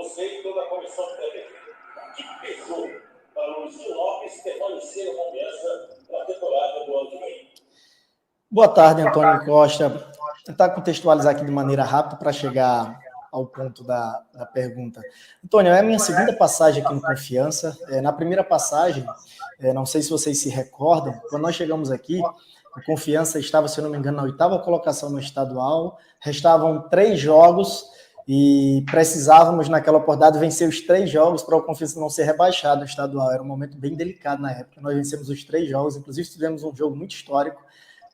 você e toda a comissão técnica. O que pesou para o Luizinho Lopes permanecer na Confiança para a temporada do ano que vem? Boa tarde, Antônio Costa. Vou tentar contextualizar aqui de maneira rápida para chegar ao ponto da pergunta. Antônio, é a minha segunda passagem aqui no Confiança. Na primeira passagem, não sei se vocês se recordam, quando nós chegamos aqui, o Confiança estava, se eu não me engano, na 8ª colocação no estadual, restavam 3 jogos e precisávamos, naquela oportunidade, vencer os 3 jogos para o Confiança não ser rebaixado no estadual. Era um momento bem delicado na época. Nós vencemos os 3 jogos, inclusive tivemos um jogo muito histórico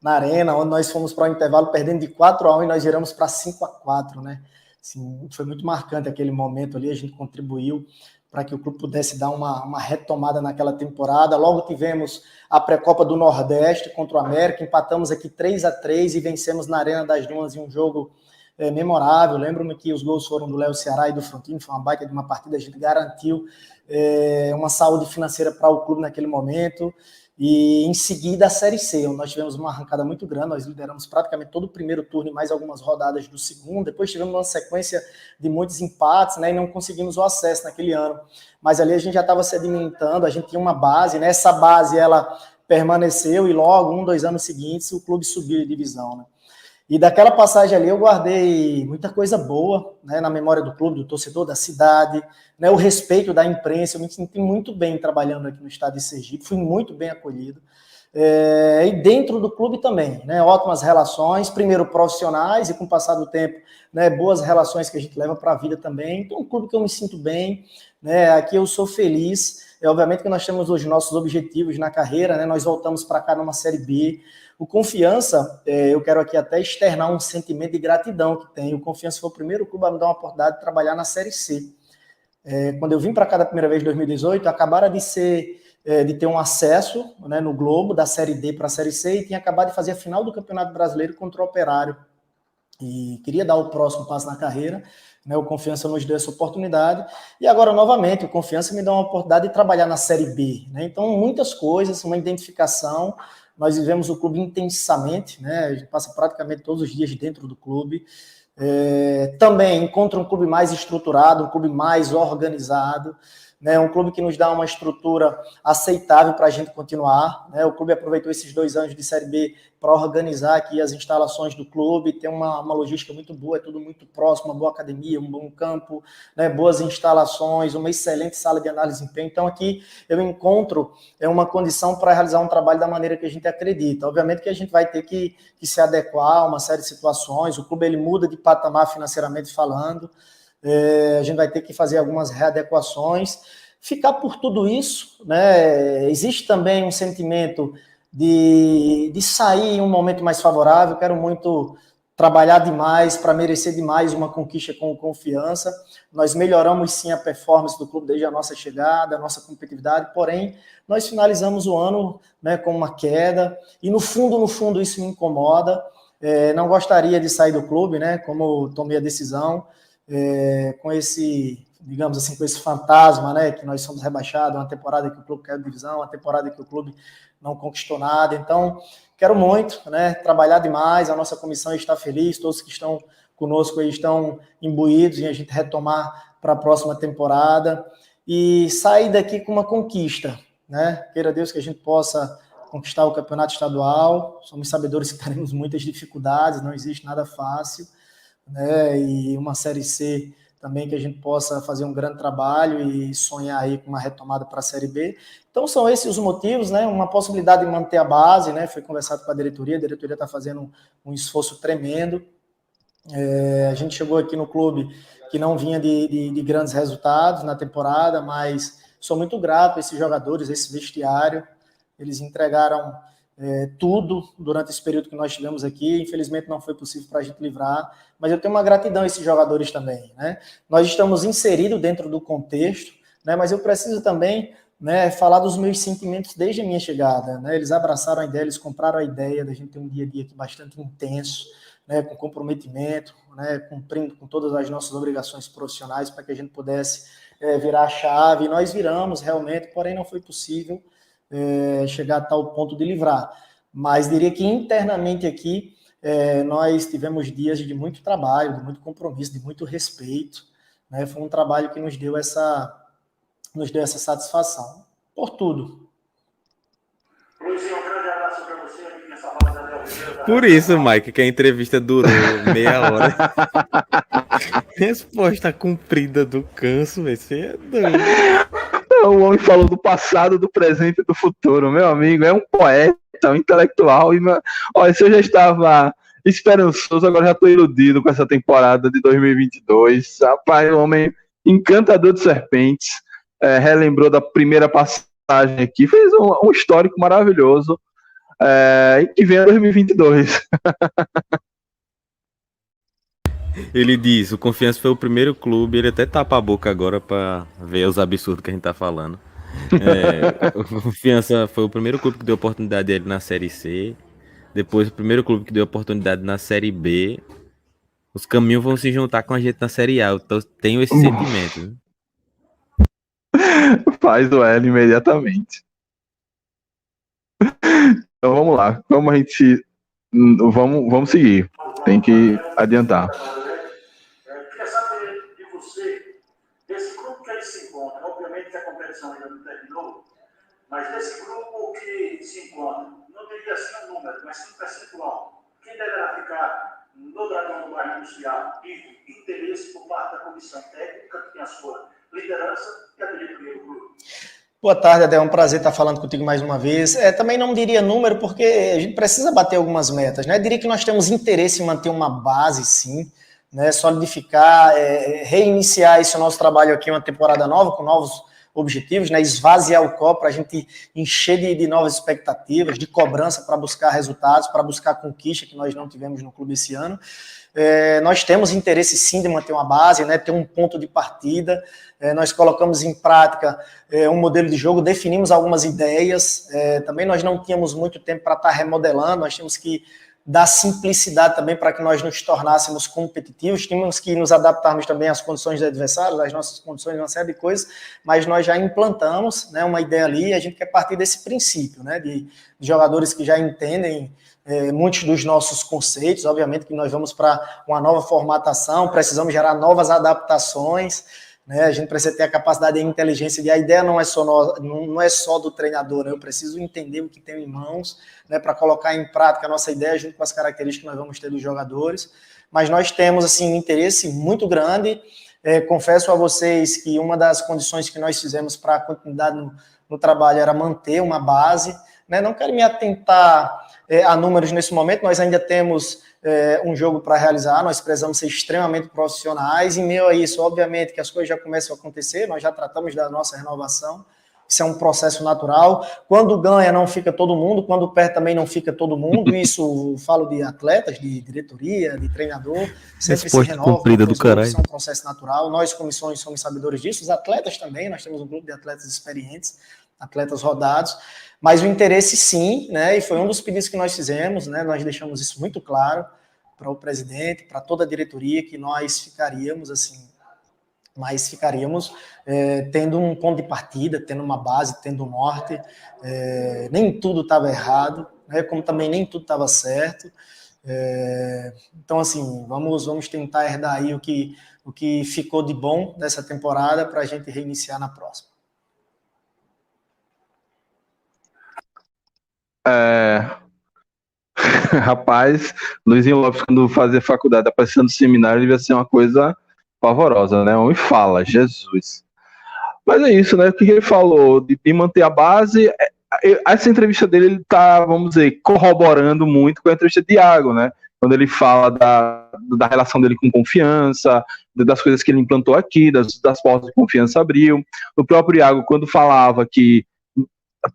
na Arena, onde nós fomos para o intervalo perdendo de 4-1 e nós viramos para 5-4, né? Assim, foi muito marcante aquele momento ali, a gente contribuiu para que o clube pudesse dar uma retomada naquela temporada. Logo tivemos a pré-copa do Nordeste contra o América, empatamos aqui 3-3 e vencemos na Arena das Dunas em um jogo memorável. Lembro-me que os gols foram do Léo Ceará e do Frontino, foi uma baita de uma partida, a gente garantiu uma saúde financeira para o clube naquele momento. E em seguida a Série C, onde nós tivemos uma arrancada muito grande, nós lideramos praticamente todo o primeiro turno e mais algumas rodadas do segundo, depois tivemos uma sequência de muitos empates, né, e não conseguimos o acesso naquele ano, mas ali a gente já estava sedimentando, a gente tinha uma base, né, essa base ela permaneceu e logo, 2 anos seguintes, o clube subiu de divisão, né. E daquela passagem ali eu guardei muita coisa boa, né, na memória do clube, do torcedor, da cidade, né, o respeito da imprensa. Eu me senti muito bem trabalhando aqui no estado de Sergipe, fui muito bem acolhido. E dentro do clube também, né, ótimas relações, primeiro profissionais e com o passar do tempo, né, boas relações que a gente leva para a vida também. Então, um clube que eu me sinto bem, né, aqui eu sou feliz. Obviamente que nós temos os nossos objetivos na carreira, né, nós voltamos para cá numa Série B. O Confiança, eu quero aqui até externar um sentimento de gratidão que tem. O Confiança foi o primeiro clube a me dar uma oportunidade de trabalhar na Série C. Quando eu vim para cá da primeira vez em 2018, acabaram de ter um acesso, né, no Globo, da Série D para a Série C, e tinha acabado de fazer a final do Campeonato Brasileiro contra o Operário. E queria dar o próximo passo na carreira, né, o Confiança nos deu essa oportunidade, e agora, novamente, o Confiança me dá uma oportunidade de trabalhar na Série B. Né? Então, muitas coisas, uma identificação. Nós vivemos o clube intensamente, né? A gente passa praticamente todos os dias dentro do clube. Também encontra um clube mais estruturado, um clube mais organizado, né? Um clube que nos dá uma estrutura aceitável para a gente continuar. Né? O clube aproveitou esses 2 anos de Série B para organizar aqui as instalações do clube, tem uma logística muito boa, é tudo muito próximo, uma boa academia, um bom campo, né? Boas instalações, uma excelente sala de análise de desempenho. Então aqui eu encontro uma condição para realizar um trabalho da maneira que a gente acredita. Obviamente que a gente vai ter que se adequar a uma série de situações, o clube ele muda de patamar financeiramente falando, a gente vai ter que fazer algumas readequações, ficar por tudo isso, né? Existe também um sentimento de sair em um momento mais favorável. Quero muito trabalhar demais para merecer demais uma conquista com Confiança. Nós melhoramos sim a performance do clube desde a nossa chegada, a nossa competitividade, porém nós finalizamos o ano, né, com uma queda, e no fundo isso me incomoda. Não gostaria de sair do clube, né, como tomei a decisão, com esse, digamos assim, com esse fantasma, né, que nós somos rebaixados, uma temporada que o clube caiu de divisão, uma temporada que o clube não conquistou nada. Então, quero muito, né, trabalhar demais, a nossa comissão está feliz, todos que estão conosco aí estão imbuídos em a gente retomar para a próxima temporada e sair daqui com uma conquista, né, queira Deus que a gente possa conquistar o campeonato estadual. Somos sabedores que teremos muitas dificuldades, não existe nada fácil, né, e uma Série C também que a gente possa fazer um grande trabalho e sonhar aí com uma retomada para a Série B. Então são esses os motivos, né, uma possibilidade de manter a base, né, foi conversado com a diretoria está fazendo um esforço tremendo. A gente chegou aqui no clube que não vinha de grandes resultados na temporada, mas sou muito grato a esses jogadores, a esse vestiário, eles entregaram tudo durante esse período que nós tivemos aqui. Infelizmente não foi possível para a gente livrar, mas eu tenho uma gratidão a esses jogadores também, né? Nós estamos inseridos dentro do contexto, né? Mas eu preciso também, né, falar dos meus sentimentos desde a minha chegada, né? Eles abraçaram a ideia, eles compraram a ideia da gente ter um dia a dia aqui bastante intenso, né, com comprometimento, né, cumprindo com todas as nossas obrigações profissionais para que a gente pudesse virar a chave. E nós viramos realmente, porém não foi possível chegar a tal ponto de livrar. Mas diria que internamente aqui nós tivemos dias de muito trabalho, de muito compromisso, de muito respeito, né? Foi um trabalho que nos deu essa satisfação. Por tudo. Luizinho, um grande abraço para você, aqui nessa roda da Oliveira. Por isso, Mike, que a entrevista durou meia hora. Resposta comprida do Canso, velho. Você é doido. O homem falou do passado, do presente e do futuro. Meu amigo, é um poeta, um intelectual. E, olha, se eu já estava esperançoso, agora já estou iludido com essa temporada de 2022. Rapaz, um homem encantador de serpentes. Relembrou da primeira passagem aqui. Fez um histórico maravilhoso. E que vem a 2022. Ele diz, o Confiança foi o primeiro clube, ele até tapa a boca agora pra ver os absurdos que a gente tá falando. O Confiança foi o primeiro clube que deu oportunidade a ele na Série C, depois o primeiro clube que deu oportunidade na Série B. Os caminhos vão se juntar com a gente na Série A, eu tenho esse sentimento. Né? Faz o L imediatamente. Então vamos lá, vamos seguir, tem que adiantar. Queria saber de você, desse grupo que aí se encontra, obviamente que a competição ainda não terminou, mas desse grupo que se encontra, não diria assim um número, mas sim um percentual, quem deverá ficar no Dragão do Bairro Industrial e interesse por parte da comissão técnica, que tem a sua liderança e a diretoria do clube? Boa tarde, Adel. É um prazer estar falando contigo mais uma vez. Também não diria número, porque a gente precisa bater algumas metas, né? Diria que nós temos interesse em manter uma base, sim, né? Solidificar, reiniciar esse nosso trabalho aqui, uma temporada nova, com novos objetivos, né? Esvaziar o copo para a gente encher de novas expectativas, de cobrança para buscar resultados, para buscar conquista que nós não tivemos no clube esse ano. Nós temos interesse sim de manter uma base, né, ter um ponto de partida. Nós colocamos em prática um modelo de jogo, definimos algumas ideias. Também nós não tínhamos muito tempo para estar remodelando, nós tínhamos que dar simplicidade também para que nós nos tornássemos competitivos, tínhamos que nos adaptarmos também às condições do adversário, às nossas condições, uma série de coisas, mas nós já implantamos, né, uma ideia ali, e a gente quer partir desse princípio, né, de jogadores que já entendem muitos dos nossos conceitos. Obviamente que nós vamos para uma nova formatação, precisamos gerar novas adaptações, né? A gente precisa ter a capacidade e a inteligência de a ideia não é só do treinador, né? Eu preciso entender o que tenho em mãos, né, para colocar em prática a nossa ideia junto com as características que nós vamos ter dos jogadores. Mas nós temos assim um interesse muito grande. Confesso a vocês que uma das condições que nós fizemos para a continuidade no trabalho era manter uma base, né? Não quero me atentar a números nesse momento, nós ainda temos um jogo para realizar, nós precisamos ser extremamente profissionais. Em meio a isso, obviamente, que as coisas já começam a acontecer, nós já tratamos da nossa renovação, isso é um processo natural. Quando ganha, não fica todo mundo, quando perde, também não fica todo mundo. Isso falo de atletas, de diretoria, de treinador, sempre se renova. Cumprida do caralho. Isso é um processo natural, nós, comissões, somos sabedores disso, os atletas também, nós temos um grupo de atletas experientes, atletas rodados, mas o interesse sim, né, e foi um dos pedidos que nós fizemos, né, nós deixamos isso muito claro para o presidente, para toda a diretoria, que nós ficaríamos assim, mas ficaríamos tendo um ponto de partida, tendo uma base, tendo um norte. Nem tudo estava errado, né, como também nem tudo estava certo. Então, assim, vamos tentar herdar aí o que ficou de bom dessa temporada para a gente reiniciar na próxima. Rapaz, Luizinho Lopes, quando fazia faculdade, aparecendo no seminário, devia ser uma coisa pavorosa, né? Homem fala, Jesus. Mas é isso, né? O que ele falou de manter a base. Essa entrevista dele, ele tá, vamos dizer, corroborando muito com a entrevista de Iago, né? Quando ele fala da relação dele com Confiança, das coisas que ele implantou aqui, das portas de confiança abriu. O próprio Iago, quando falava que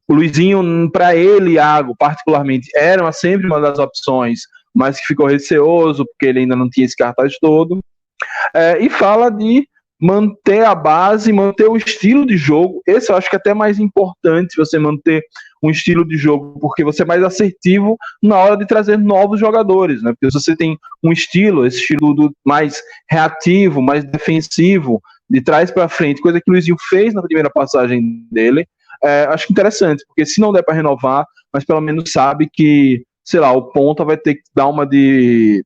o Luizinho, para ele, Iago, particularmente, era sempre uma das opções, mas que ficou receoso, porque ele ainda não tinha esse cartaz todo. E fala de manter a base, manter o estilo de jogo. Esse eu acho que é até mais importante, você manter um estilo de jogo, porque você é mais assertivo na hora de trazer novos jogadores, né? Porque se você tem um estilo, esse estilo mais reativo, mais defensivo, de trás para frente, coisa que o Luizinho fez na primeira passagem dele, acho interessante, porque se não der para renovar, mas pelo menos sabe que, sei lá, o Ponta vai ter que dar uma de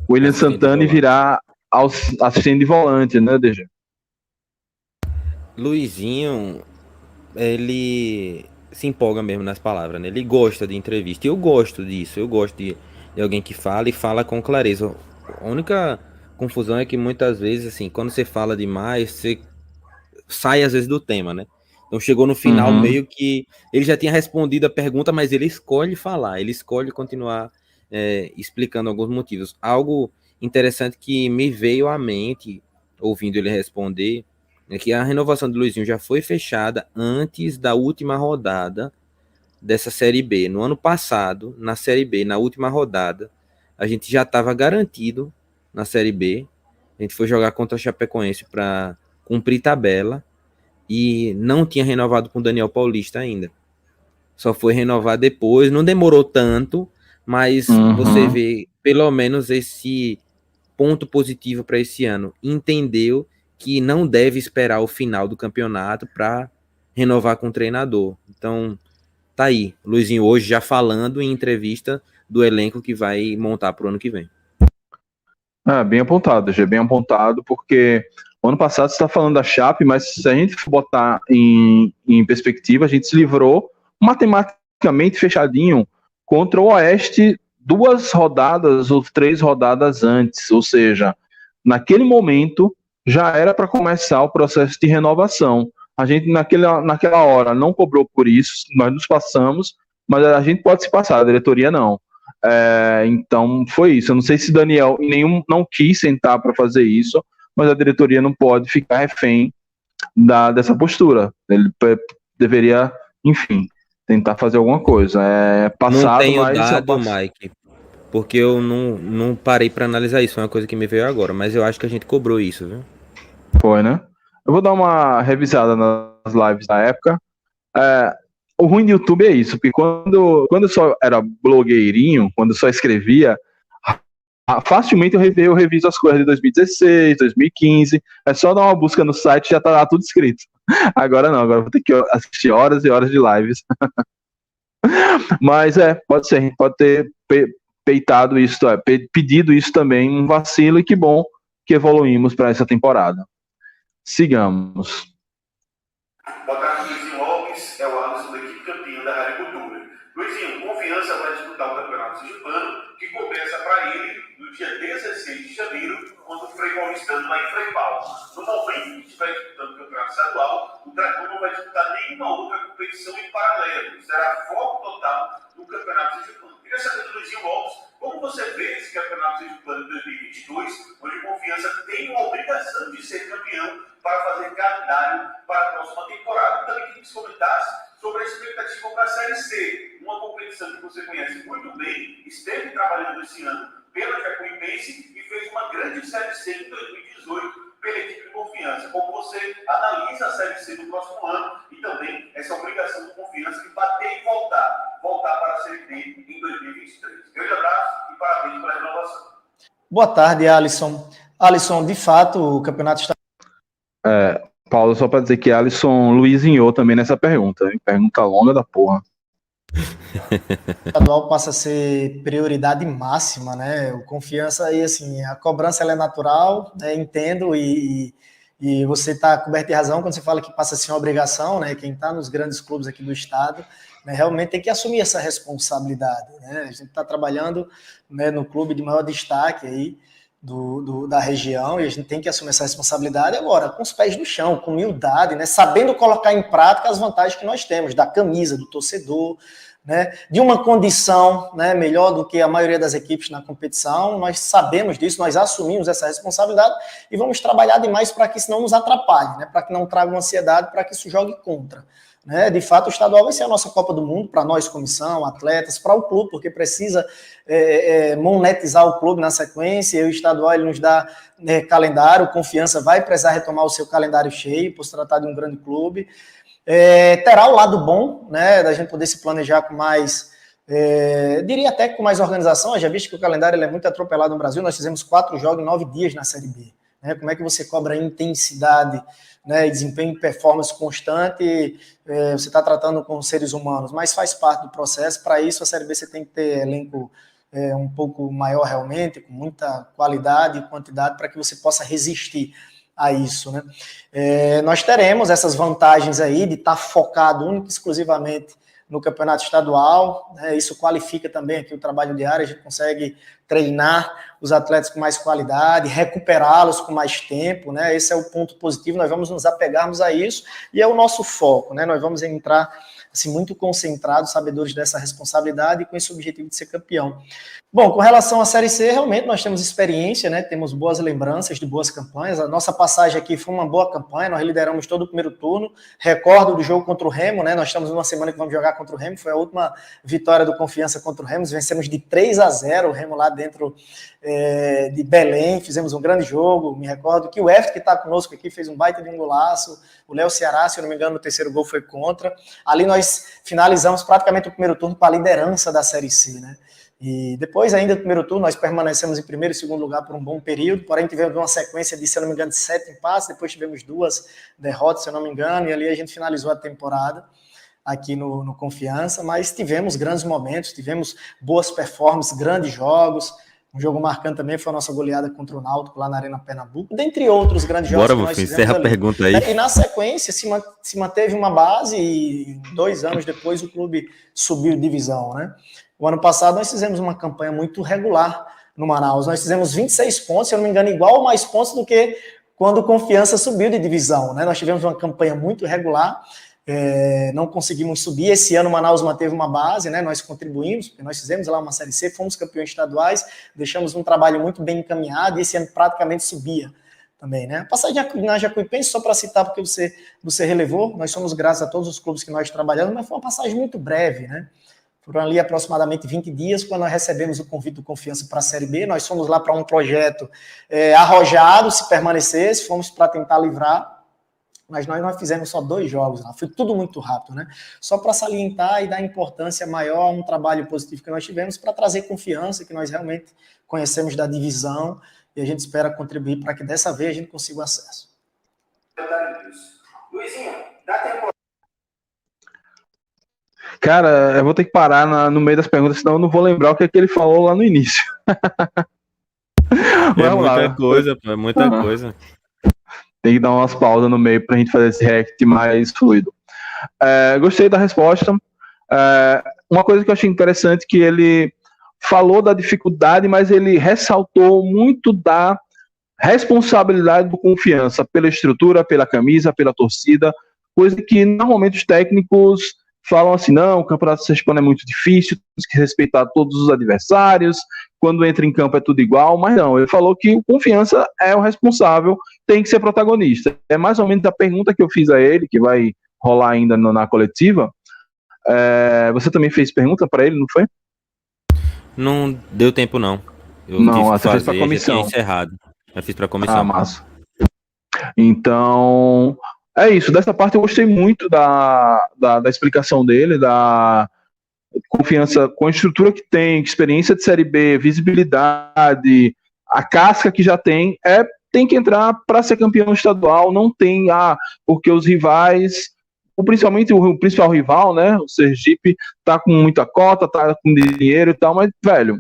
William Santana e virar assistente de volante, né, DG? Luizinho, ele se empolga mesmo nas palavras, né? Ele gosta de entrevista. E eu gosto disso. Eu gosto de alguém que fala e fala com clareza. A única confusão é que muitas vezes, assim, quando você fala demais, você sai às vezes do tema, né? Então chegou no final meio que ele já tinha respondido a pergunta, mas ele escolhe falar, ele escolhe continuar explicando alguns motivos. Algo interessante que me veio à mente ouvindo ele responder é que a renovação do Luizinho já foi fechada antes da última rodada dessa Série B. No ano passado, na Série B, na última rodada, a gente já estava garantido na Série B. A gente foi jogar contra a Chapecoense para cumprir tabela e não tinha renovado com o Daniel Paulista ainda. Só foi renovar depois, não demorou tanto, mas você vê pelo menos esse ponto positivo para esse ano. Entendeu que não deve esperar o final do campeonato para renovar com o treinador. Então, tá aí. O Luizinho hoje já falando em entrevista do elenco que vai montar para o ano que vem. Bem apontado, G, bem apontado, porque o ano passado você está falando da Chape, mas se a gente for botar em perspectiva, a gente se livrou matematicamente fechadinho contra o Oeste 2 rodadas ou 3 rodadas antes, ou seja, naquele momento já era para começar o processo de renovação. A gente naquela hora não cobrou por isso, nós nos passamos, mas a gente pode se passar, a diretoria não. Então foi isso. Eu não sei se Daniel não quis sentar para fazer isso, mas a diretoria não pode ficar refém dessa postura. Ele deveria, enfim, tentar fazer alguma coisa. Passado, não tenho mas dado, Mike, porque eu não parei para analisar isso. Foi uma coisa que me veio agora, mas eu acho que a gente cobrou isso, viu? Foi, né? Eu vou dar uma revisada nas lives da época. O ruim do YouTube é isso, porque quando eu só era blogueirinho, quando eu só escrevia, facilmente eu reviso as coisas de 2016, 2015, é só dar uma busca no site e já tá lá tudo escrito. Agora não, agora eu vou ter que assistir horas e horas de lives. Mas pode ser, a gente pode ter peitado isso, pedido isso também, um vacilo, e que bom que evoluímos para essa temporada. Sigamos. Boa tarde, Luizinho Lopes, é o Alisson da equipe campeã da Rádio Cultura. Luizinho, Confiança vai disputar o Campeonato Sergipano, que começa para ele no dia 16 de janeiro, quando o Frei Paulistano vai enfrentá-lo. No momento que estiver disputando o Campeonato Estadual, o Dragão não vai disputar nenhuma outra competição em paralelo. Será foco total no Campeonato Sergipano. Queria saber do Luizinho Lopes, como você vê esse Campeonato Sergipano de 2022, onde Confiança tem uma obrigação de ser campeão para fazer calendário para a próxima temporada. Também queria que você comentasse sobre a expectativa para a Série C, uma competição que você conhece muito bem, esteve trabalhando esse ano pela Jacuipense e fez uma grande Série C em 2018 pela equipe de Confiança. Como você analisa a Série C do próximo ano e também essa obrigação do Confiança de bater e voltar para a Série D em 2023. Grande abraço e parabéns pela renovação. Boa tarde, Alisson. Alisson, de fato, o campeonato está... Paulo, só para dizer que Alisson luizinhou também nessa pergunta, hein? Pergunta longa da porra. O estadual passa a ser prioridade máxima, né? O Confiança aí, assim, a cobrança ela é natural, né? Entendo e você está coberto de razão quando você fala que passa a ser uma obrigação, né? Quem está nos grandes clubes aqui do estado, né, realmente tem que assumir essa responsabilidade, né? A gente está trabalhando, né, no clube de maior destaque aí da região e a gente tem que assumir essa responsabilidade agora, com os pés no chão, com humildade, né? Sabendo colocar em prática as vantagens que nós temos, da camisa, do torcedor, né, de uma condição, né, melhor do que a maioria das equipes na competição. Nós sabemos disso, nós assumimos essa responsabilidade e vamos trabalhar demais para que isso não nos atrapalhe, né, para que não traga uma ansiedade, para que isso jogue contra. Né? De fato, o estadual vai ser a nossa Copa do Mundo, para nós, comissão, atletas, para o clube, porque precisa monetizar o clube na sequência, e o estadual ele nos dá calendário, Confiança vai precisar retomar o seu calendário cheio, por se tratar de um grande clube. Terá o lado bom, né, da gente poder se planejar com mais, diria até com mais organização. Eu já visto que o calendário ele é muito atropelado no Brasil, nós fizemos 4 jogos em 9 dias na Série B. Né? Como é que você cobra intensidade, né, e desempenho e performance constante? Você está tratando com seres humanos, mas faz parte do processo. Para isso, a Série B você tem que ter elenco um pouco maior realmente, com muita qualidade e quantidade, para que você possa resistir a isso, né? Nós teremos essas vantagens aí de estar focado único e exclusivamente no campeonato estadual, né? Isso qualifica também aqui o trabalho diário, a gente consegue treinar os atletas com mais qualidade, recuperá-los com mais tempo, né? Esse é o ponto positivo, nós vamos nos apegarmos a isso e é o nosso foco, né? Nós vamos entrar assim, muito concentrados, sabedores dessa responsabilidade e com esse objetivo de ser campeão. Bom, com relação à Série C, realmente nós temos experiência, né? Temos boas lembranças de boas campanhas. A nossa passagem aqui foi uma boa campanha, nós lideramos todo o primeiro turno. Recordo do jogo contra o Remo, né? Nós estamos numa semana que vamos jogar contra o Remo, foi a última vitória do Confiança contra o Remo. Vencemos de 3-0 o Remo lá dentro de Belém, fizemos um grande jogo. Me recordo que o Everton, que está conosco aqui, fez um baita de um golaço. O Léo Ceará, se eu não me engano, no terceiro gol foi contra. Ali nós finalizamos praticamente o primeiro turno com a liderança da Série C, né? E depois, ainda do primeiro turno, nós permanecemos em primeiro e segundo lugar por um bom período, porém tivemos uma sequência de, se eu não me engano, 7 empates, depois tivemos 2 derrotas, se eu não me engano, e ali a gente finalizou a temporada aqui no Confiança, mas tivemos grandes momentos, tivemos boas performances, grandes jogos. Um jogo marcante também foi a nossa goleada contra o Náutico lá na Arena Pernambuco, dentre outros grandes jogos que nós fizemos encerra ali. A pergunta aí. E na sequência se manteve uma base e 2 anos depois o clube subiu divisão, né? O ano passado nós fizemos uma campanha muito regular no Manaus, nós fizemos 26 pontos, se eu não me engano, igual ou mais pontos do que quando o Confiança subiu de divisão, né? Nós tivemos uma campanha muito regular, não conseguimos subir. Esse ano o Manaus manteve uma base, né? Nós contribuímos, porque nós fizemos lá uma Série C, fomos campeões estaduais, deixamos um trabalho muito bem encaminhado e esse ano praticamente subia também, né? A passagem na Jacuipense, só para citar, porque você relevou, nós somos graças a todos os clubes que nós trabalhamos, mas foi uma passagem muito breve, né? Foram ali aproximadamente 20 dias, quando nós recebemos o convite do Confiança para a Série B, nós fomos lá para um projeto arrojado, se permanecesse, fomos para tentar livrar, mas nós fizemos só 2 jogos lá, foi tudo muito rápido, né? Só para salientar e dar importância maior a um trabalho positivo que nós tivemos para trazer confiança, que nós realmente conhecemos da divisão, e a gente espera contribuir para que dessa vez a gente consiga o acesso. Luizinho, dá tempo. Cara, eu vou ter que parar no meio das perguntas, senão eu não vou lembrar o que ele falou lá no início. Muita coisa, pô, é muita coisa. Tem que dar umas pausas no meio pra gente fazer esse react mais fluido. Gostei da resposta. Uma coisa que eu achei interessante que ele falou da dificuldade, mas ele ressaltou muito da responsabilidade do Confiança pela estrutura, pela camisa, pela torcida, coisa que normalmente os técnicos falam assim, não, o campeonato sergipano é muito difícil, temos que respeitar todos os adversários, quando entra em campo é tudo igual, mas não, ele falou que o Confiança é o responsável, tem que ser protagonista. É mais ou menos a pergunta que eu fiz a ele, que vai rolar ainda na coletiva. Você também fez pergunta para ele, não foi? Não deu tempo, não. Eu não, você fez para a comissão. Encerrado. Eu fiz para a comissão. Ah, massa. Então, é isso. Dessa parte eu gostei muito da explicação dele, da Confiança com a estrutura que tem, experiência de Série B, visibilidade, a casca que já tem, tem que entrar para ser campeão estadual, não tem, porque os rivais, principalmente o principal rival, né, o Sergipe, tá com muita cota, tá com dinheiro e tal, mas, velho,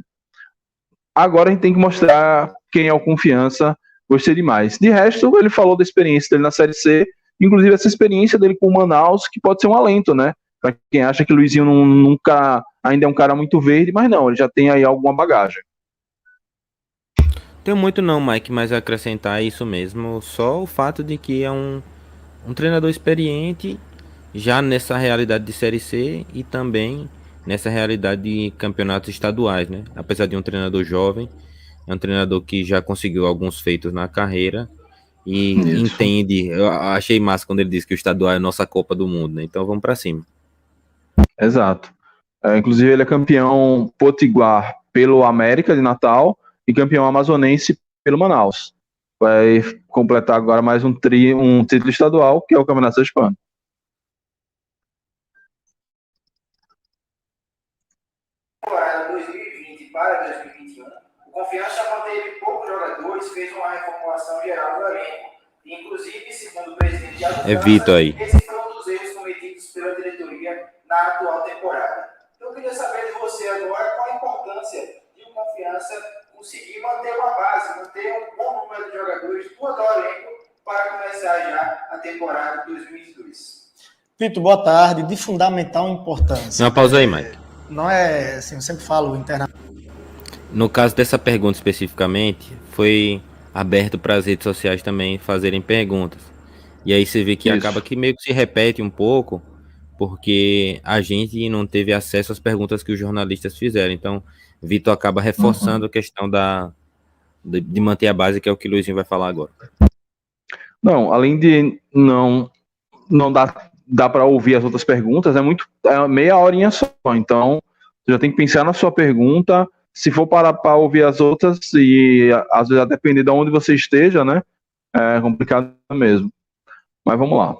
agora a gente tem que mostrar quem é o Confiança. Gostei demais. De resto, ele falou da experiência dele na Série C, inclusive essa experiência dele com o Manaus, que pode ser um alento, né? Para quem acha que o Luizinho nunca ainda é um cara muito verde, mas não, ele já tem aí alguma bagagem. Tenho muito não, Mike, mas acrescentar isso mesmo, só o fato de que é um treinador experiente já nessa realidade de Série C e também nessa realidade de campeonatos estaduais, né? Apesar de um treinador jovem, é um treinador que já conseguiu alguns feitos na carreira e entende. Eu achei massa quando ele disse que o estadual é a nossa Copa do Mundo, né? Então vamos para cima. Exato. Inclusive ele é campeão potiguar pelo América de Natal e campeão amazonense pelo Manaus. Vai completar agora mais um título estadual, que é o Campeonato Sergipano. Temporada 2020 para 2021, o Confiança manteve poucos jogadores, fez uma reformulação geral do elenco. Inclusive, segundo o presidente Thiago Vitor aí. Esse foi um dos erros cometidos pela diretoria na atual temporada. Eu queria saber de você agora qual a importância de um Confiança conseguir manter uma base, manter um bom número de jogadores do atual elenco para começar já a temporada 2022. Vitor, boa tarde. De fundamental importância. Uma pausa aí, Mike. Não é, assim, eu sempre falo internamente. No caso dessa pergunta especificamente, foi aberto para as redes sociais também fazerem perguntas. E aí você vê que acaba que meio que se repete um pouco, porque a gente não teve acesso às perguntas que os jornalistas fizeram. Então, Vitor acaba reforçando a questão de manter a base, que é o que o Luizinho vai falar agora. Não, além de não dá para ouvir as outras perguntas, é meia horinha só. Então, você já tem que pensar na sua pergunta. Se for parar para ouvir as outras, e às vezes a depender de onde você esteja, né? É complicado mesmo. Mas vamos lá.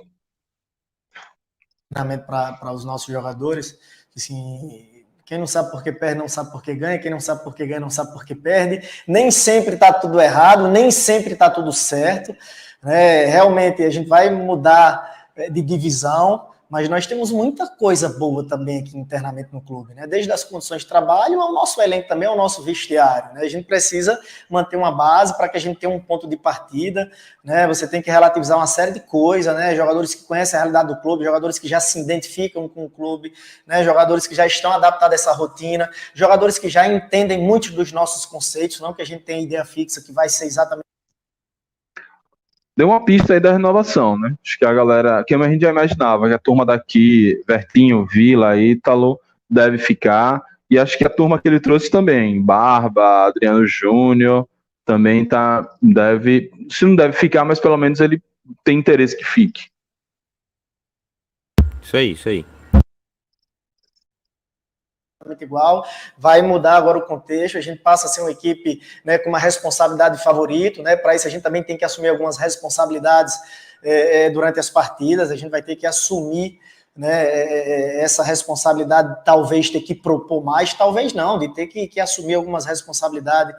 Para os nossos jogadores, assim, quem não sabe por que perde, não sabe por que ganha. Quem não sabe por que ganha, não sabe por que perde. Nem sempre está tudo errado, nem sempre está tudo certo. Né? Realmente, a gente vai mudar de divisão, mas nós temos muita coisa boa também aqui internamente no clube, né? Desde as condições de trabalho ao nosso elenco também, ao nosso vestiário, né? A gente precisa manter uma base para que a gente tenha um ponto de partida, né? Você tem que relativizar uma série de coisas, né? Jogadores que conhecem a realidade do clube, jogadores que já se identificam com o clube, né? Jogadores que já estão adaptados a essa rotina, jogadores que já entendem muitos dos nossos conceitos, não que a gente tenha ideia fixa que vai ser exatamente. Deu uma pista aí da renovação, né? Acho que a galera, que a gente já imaginava, que a turma daqui, Vertinho, Vila, Ítalo, deve ficar. E acho que a turma que ele trouxe também, Barba, Adriano Júnior, também deve, se não deve ficar, mas pelo menos ele tem interesse que fique. Isso aí. Igual, vai mudar agora o contexto, a gente passa a ser uma equipe, né, com uma responsabilidade de favorito, né, para isso a gente também tem que assumir algumas responsabilidades durante as partidas, a gente vai ter que assumir, né, essa responsabilidade, talvez ter que propor mais, talvez não, de ter que assumir algumas responsabilidades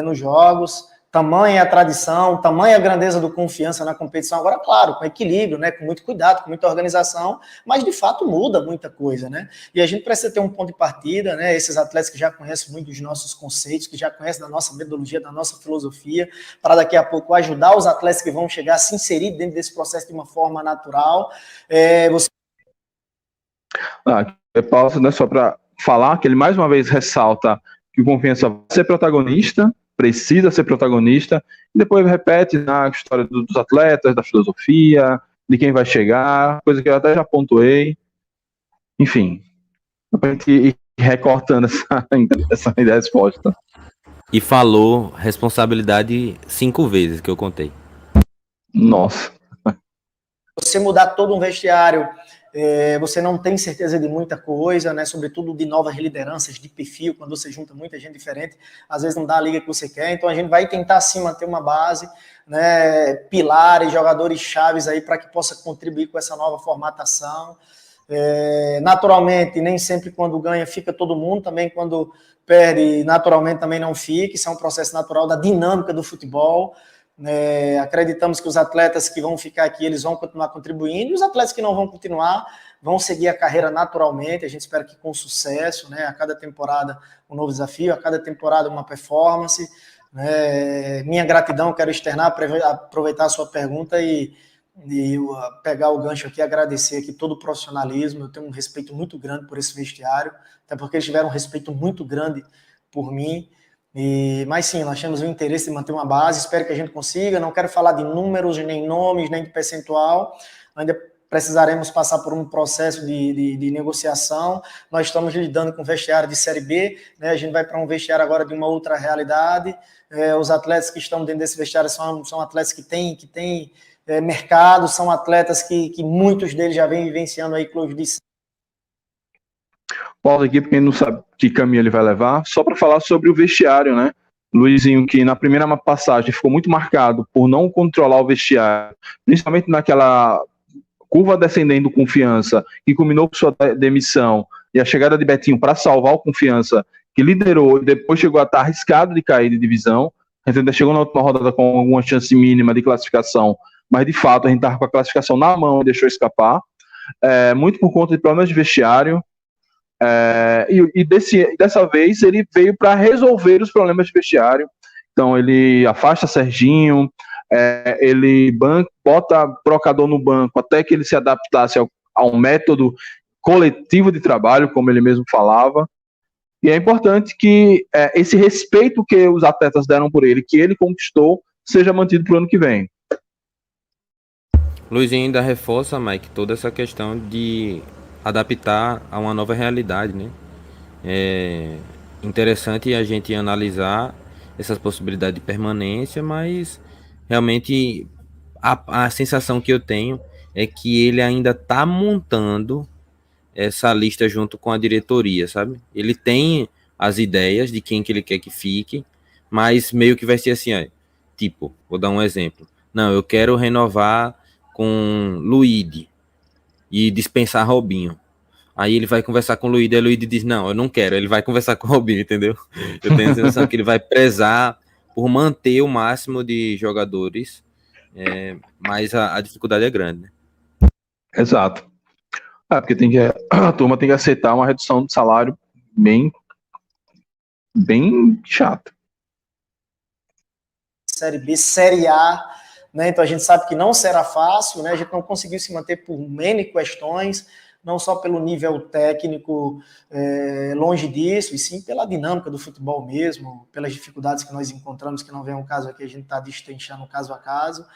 nos jogos. Tamanha a tradição, tamanha a grandeza do Confiança na competição. Agora, claro, com equilíbrio, né, com muito cuidado, com muita organização, mas de fato muda muita coisa, né? E a gente precisa ter um ponto de partida, né? Esses atletas que já conhecem muito dos nossos conceitos, que já conhecem da nossa metodologia, da nossa filosofia, para daqui a pouco ajudar os atletas que vão chegar a se inserir dentro desse processo de uma forma natural. Pausa, né, só para falar que ele mais uma vez ressalta que o Confiança vai ser protagonista, precisa ser protagonista, e depois repete a história dos atletas, da filosofia, de quem vai chegar, coisa que eu até já pontuei. Enfim, para a gente ir recortando essa ideia exposta. E falou responsabilidade 5 vezes, que eu contei. Nossa. Você mudar todo um vestiário, você não tem certeza de muita coisa, né? Sobretudo de novas lideranças de perfil, quando você junta muita gente diferente, às vezes não dá a liga que você quer, então a gente vai tentar sim manter uma base, né? Pilares, jogadores chaves aí para que possa contribuir com essa nova formatação. Naturalmente, nem sempre quando ganha fica todo mundo, também quando perde, naturalmente também não fica, isso é um processo natural da dinâmica do futebol. Acreditamos que os atletas que vão ficar aqui, eles vão continuar contribuindo, e os atletas que não vão continuar, vão seguir a carreira naturalmente, a gente espera que com sucesso, né? A cada temporada um novo desafio, a cada temporada uma performance, né? Minha gratidão, quero externar, aproveitar a sua pergunta e pegar o gancho aqui, agradecer aqui todo o profissionalismo, eu tenho um respeito muito grande por esse vestiário, até porque eles tiveram um respeito muito grande por mim. Mas sim, nós temos o interesse de manter uma base, espero que a gente consiga, não quero falar de números, nem nomes, nem de percentual, ainda precisaremos passar por um processo de negociação, nós estamos lidando com vestiário de Série B, né? A gente vai para um vestiário agora de uma outra realidade, os atletas que estão dentro desse vestiário são atletas que têm mercado, são atletas que muitos deles já vêm vivenciando aí clubes de... Pausa aqui, porque não sabe que caminho ele vai levar, só para falar sobre o vestiário, né? Luizinho, que na primeira passagem ficou muito marcado por não controlar o vestiário, principalmente naquela curva descendente do Confiança, que culminou com sua demissão, e a chegada de Betinho para salvar o Confiança, que liderou e depois chegou a estar arriscado de cair de divisão. A gente ainda chegou na última rodada com alguma chance mínima de classificação, mas de fato a gente estava com a classificação na mão e deixou escapar. Muito por conta de problemas de vestiário. Dessa vez ele veio para resolver os problemas de vestiário. Então ele afasta Serginho, ele bota brocador no banco até que ele se adaptasse ao método coletivo de trabalho, como ele mesmo falava. E é importante que esse respeito que os atletas deram por ele, que ele conquistou, seja mantido para o ano que vem. Luizinho ainda reforça, Mike, toda essa questão de adaptar a uma nova realidade, né? É interessante a gente analisar essas possibilidades de permanência, mas realmente a sensação que eu tenho é que ele ainda está montando essa lista junto com a diretoria, sabe? Ele tem as ideias de quem que ele quer que fique, mas meio que vai ser assim, ó, tipo, vou dar um exemplo. Não, eu quero renovar com Luíde e dispensar Robinho. Aí ele vai conversar com o Luíde e o Luíde diz, não, eu não quero. Ele vai conversar com o Robinho, entendeu? Eu tenho a sensação que ele vai prezar por manter o máximo de jogadores, mas a dificuldade é grande, né? Exato. Porque a turma tem que aceitar uma redução de salário bem chata. Série B, Série A, né? Então a gente sabe que não será fácil, né? A gente não conseguiu se manter por N questões, não só pelo nível técnico, longe disso, e sim pela dinâmica do futebol mesmo, pelas dificuldades que nós encontramos, que não vem um caso aqui, a gente está destrinchando caso a caso.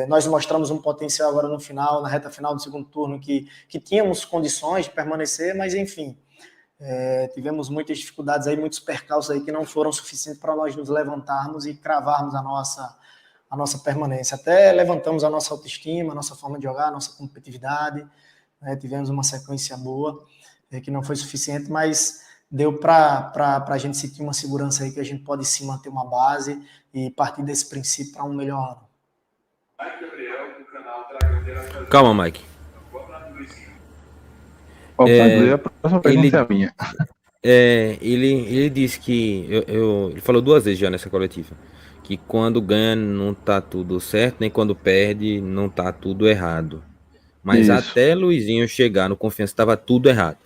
Nós mostramos um potencial agora no final, na reta final do segundo turno, que tínhamos condições de permanecer, mas enfim, tivemos muitas dificuldades aí, muitos percalços aí que não foram suficientes para nós nos levantarmos e cravarmos a nossa permanência. Até levantamos a nossa autoestima, a nossa forma de jogar, a nossa competitividade, né? Tivemos uma sequência boa, que não foi suficiente, mas deu para a gente sentir uma segurança aí que a gente pode sim manter uma base e partir desse princípio para um melhor ano. Calma, Mike. A próxima pergunta é a minha. Ele disse que ele falou 2 vezes já nessa coletiva que quando ganha não tá tudo certo, nem quando perde não tá tudo errado. Mas Isso. até Luizinho chegar no Confiança tava tudo errado.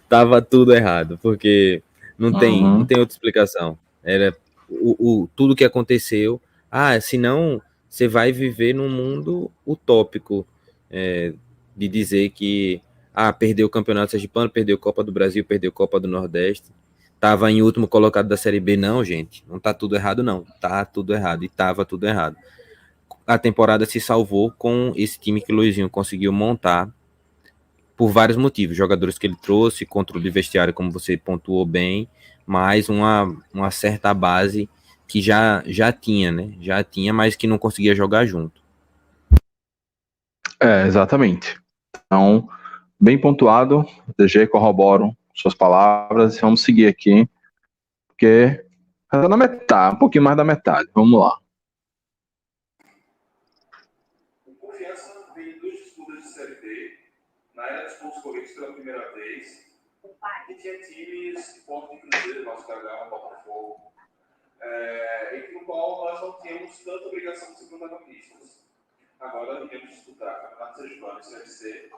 Tava tudo errado, porque não tem outra explicação. Era tudo que aconteceu. Senão você vai viver num mundo utópico, de dizer que perdeu o Campeonato Sergipano, perdeu a Copa do Brasil, perdeu a Copa do Nordeste, tava em último colocado da Série B. Não, gente, não tá tudo errado, não. Tá tudo errado, e tava tudo errado. A temporada se salvou com esse time que o Luizinho conseguiu montar por vários motivos. Jogadores que ele trouxe, controle de vestiário, como você pontuou bem, mas uma certa base que já tinha, né? Já tinha, mas que não conseguia jogar junto. Exatamente. Então, bem pontuado, DG, corroboro suas palavras, vamos seguir aqui, porque está na metade, um pouquinho mais da metade, vamos lá. O Confiança vem 2 disputas de Série B, na era dos pontos corridos pela primeira vez, e tinha times de Porto de Cruzeiro, Vasco da Gama, Botafogo, entre o qual nós não tínhamos tanta obrigação de ser protagonistas. Agora iremos disputar Campeonato Sergipano e Série C.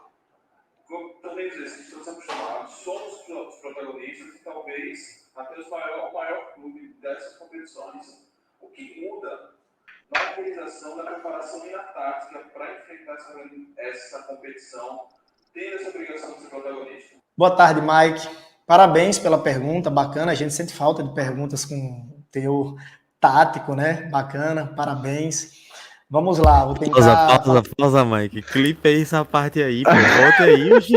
Também estamos acostumados, somos os protagonistas e talvez até o maior clube dessas competições. O que muda na organização, na preparação e na tática para enfrentar essa competição, tendo essa obrigação de ser protagonista? Boa tarde, Mike. Parabéns pela pergunta, bacana. A gente sente falta de perguntas com teor tático, né? Bacana, parabéns. Vamos lá, vou tentar... Pausa, Mike. Clipe aí essa parte aí, pô. Volta aí, hoje.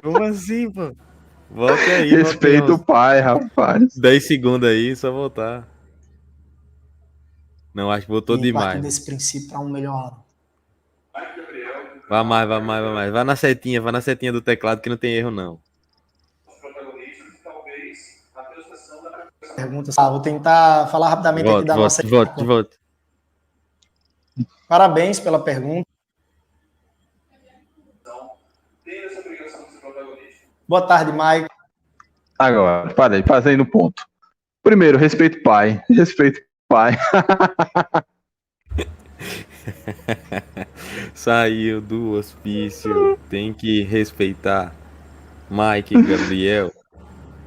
Como assim, pô? Volta aí. Respeita o pai, rapaz. 10 segundos aí, só voltar. Não, acho que voltou demais. Partir desse princípio para um melhor ano. Vai mais. Vai na setinha do teclado que não tem erro, não. Perguntas. Vou tentar falar rapidamente aqui da nossa... Volta. Parabéns pela pergunta. Boa tarde, Mike. Agora, parei no ponto. Primeiro, respeito o pai. Saiu do hospício, tem que respeitar. Mike, Gabriel,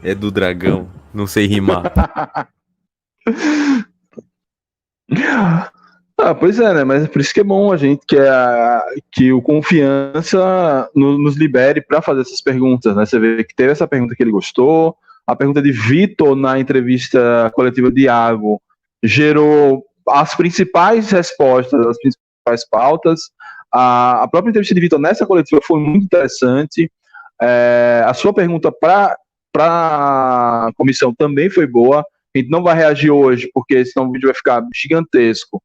é do Dragão, não sei rimar. Pois é, né? Mas é por isso que é bom a gente que o Confiança nos libere para fazer essas perguntas, né? Você vê que teve essa pergunta que ele gostou, a pergunta de Vitor na entrevista coletiva de Iago gerou as principais respostas, as principais pautas. A própria entrevista de Vitor nessa coletiva foi muito interessante. A sua pergunta para a comissão também foi boa. A gente não vai reagir hoje, porque senão o vídeo vai ficar gigantesco.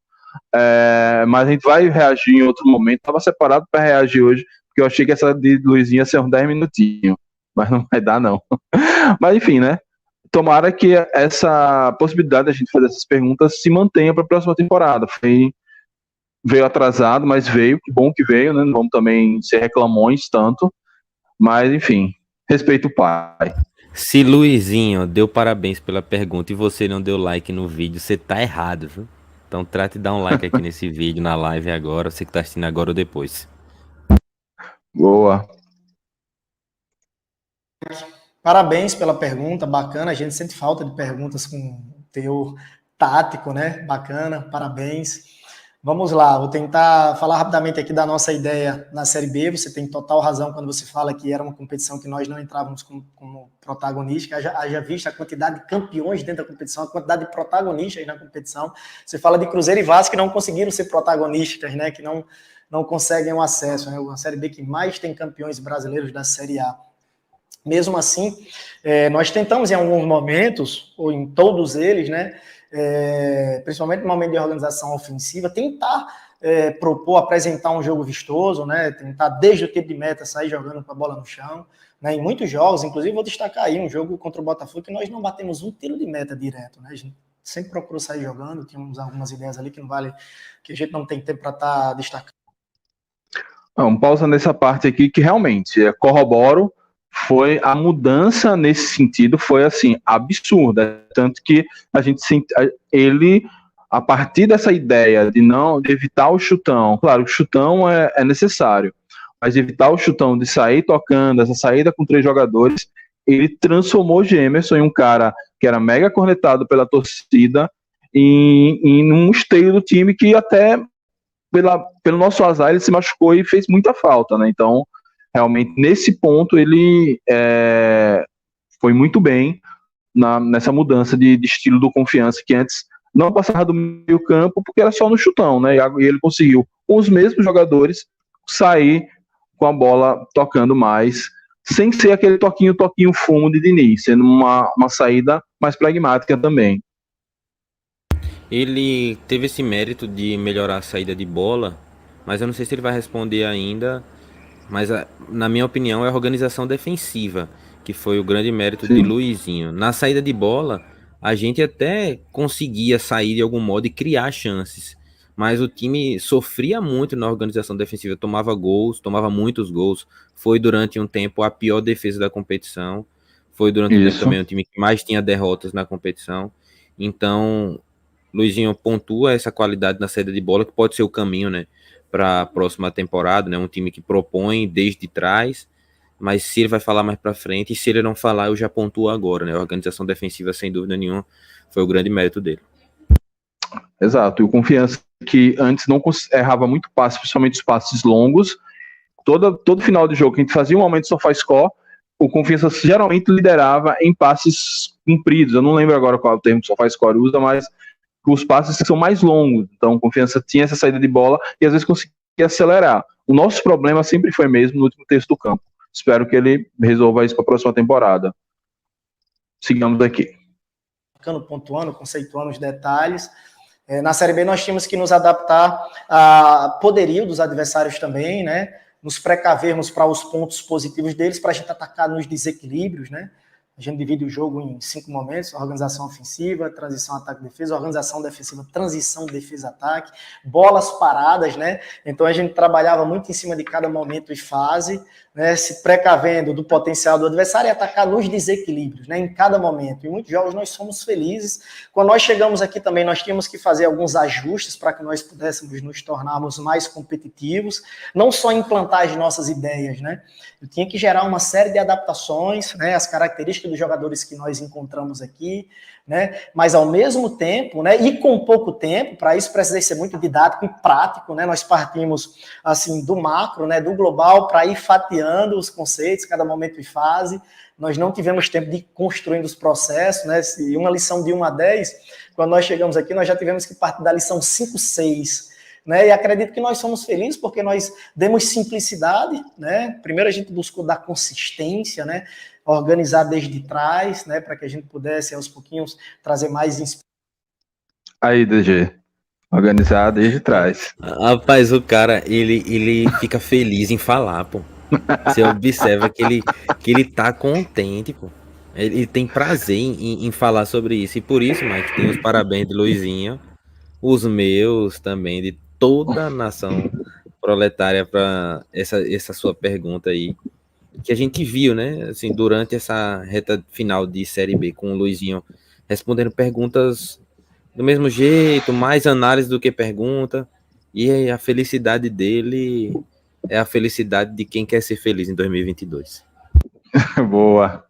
Mas a gente vai reagir em outro momento. Estava separado para reagir hoje, porque eu achei que essa de Luizinho ia ser uns 10 minutinhos. Mas não vai dar, não. Mas enfim, né? Tomara que essa possibilidade de a gente fazer essas perguntas se mantenha para a próxima temporada. Veio atrasado, mas veio. Que bom que veio, né? Não vamos também ser reclamões tanto. Mas, enfim, respeito o pai. Se Luizinho deu parabéns pela pergunta e você não deu like no vídeo, você tá errado, viu? Então trate de dar um like aqui nesse vídeo, na live agora, você que tá assistindo agora ou depois. Boa. Parabéns pela pergunta, bacana. A gente sente falta de perguntas com teor tático, né? Bacana, parabéns. Vamos lá, vou tentar falar rapidamente aqui da nossa ideia na Série B. Você tem total razão quando você fala que era uma competição que nós não entrávamos como protagonista. Haja vista a quantidade de campeões dentro da competição, a quantidade de protagonistas na competição. Você fala de Cruzeiro e Vasco que não conseguiram ser protagonistas, né? Que não conseguem o acesso. Né? Uma Série B que mais tem campeões brasileiros da Série A. Mesmo assim, nós tentamos em alguns momentos, ou em todos eles, né? Principalmente no momento de organização ofensiva, tentar propor, apresentar um jogo vistoso, né? Tentar desde o tempo de meta sair jogando com a bola no chão, né? Em muitos jogos, inclusive vou destacar aí um jogo contra o Botafogo que nós não batemos um tiro de meta direto, né? A gente sempre procurou sair jogando, tínhamos algumas ideias ali que não vale, que a gente não tem tempo para estar destacando. Pausa nessa parte aqui que realmente corroboro. Foi a mudança nesse sentido foi assim absurda, tanto que a gente ele a partir dessa ideia de evitar o chutão, claro, o chutão é necessário, mas evitar o chutão de sair tocando, essa saída com 3 jogadores, ele transformou o Gemerson em um cara que era mega cornetado pela torcida em um esteio do time que até pelo nosso azar ele se machucou e fez muita falta, né? Então realmente, nesse ponto, ele foi muito bem nessa mudança de estilo do Confiança, que antes não passava do meio campo, porque era só no chutão, né? E ele conseguiu, com os mesmos jogadores, sair com a bola tocando mais, sem ser aquele toquinho fumo de Diniz, sendo uma saída mais pragmática também. Ele teve esse mérito de melhorar a saída de bola, mas eu não sei se ele vai responder ainda. Mas, na minha opinião, é a organização defensiva, que foi o grande mérito de Luizinho. Na saída de bola, a gente até conseguia sair de algum modo e criar chances. Mas o time sofria muito na organização defensiva, tomava muitos gols. Foi durante um tempo a pior defesa da competição. Foi durante um tempo também o time que mais tinha derrotas na competição. Então, Luizinho pontua essa qualidade na saída de bola, que pode ser o caminho, né, para a próxima temporada, né? Um time que propõe desde trás, mas se ele vai falar mais para frente, e se ele não falar, eu já pontuo agora, né? A organização defensiva, sem dúvida nenhuma, foi o grande mérito dele. Exato, e o Confiança que antes não errava muito passe, principalmente os passes longos, todo final de jogo que a gente fazia um momento SofaScore, o Confiança geralmente liderava em passes compridos, eu não lembro agora qual é o termo que o SofaScore usa, mas os passes são mais longos, então Confiança tinha essa saída de bola e às vezes conseguia acelerar. O nosso problema sempre foi mesmo no último terço do campo. Espero que ele resolva isso para a próxima temporada. Sigamos aqui. Pontuando, conceituando os detalhes. Na Série B nós tínhamos que nos adaptar a poderio dos adversários também, né? Nos precavermos para os pontos positivos deles, para a gente atacar nos desequilíbrios, né? A gente divide o jogo em 5 momentos: organização ofensiva, transição, ataque, defesa, organização defensiva, transição, defesa, ataque, bolas paradas, né? Então a gente trabalhava muito em cima de cada momento e fase, né, se precavendo do potencial do adversário e atacar nos desequilíbrios, né, em cada momento. Em muitos jogos nós somos felizes. Quando nós chegamos aqui também, nós tínhamos que fazer alguns ajustes para que nós pudéssemos nos tornarmos mais competitivos, não só implantar as nossas ideias, né? Eu tinha que gerar uma série de adaptações, né, as características dos jogadores que nós encontramos aqui, né, mas ao mesmo tempo, né, e com pouco tempo, para isso precisei ser muito didático e prático, né, nós partimos assim do macro, né, do global, para ir fatiando os conceitos, cada momento e fase. Nós não tivemos tempo de ir construindo os processos, né, e uma lição de 1 a 10, quando nós chegamos aqui, nós já tivemos que partir da lição 5, 6, né, e acredito que nós somos felizes porque nós demos simplicidade, né, primeiro a gente buscou dar consistência, né, organizar desde trás, né, para que a gente pudesse aos pouquinhos trazer mais inspiração. Aí, DG, organizar desde trás. Rapaz, o cara, ele fica feliz em falar, pô. Você observa que ele tá contente, pô. Ele tem prazer em falar sobre isso. E por isso, Mike, tem os parabéns de Luizinho, os meus também, de toda a nação proletária, para essa sua pergunta aí, que a gente viu, né, assim, durante essa reta final de Série B, com o Luizinho respondendo perguntas do mesmo jeito, mais análise do que pergunta, e a felicidade dele é a felicidade de quem quer ser feliz em 2022. Boa.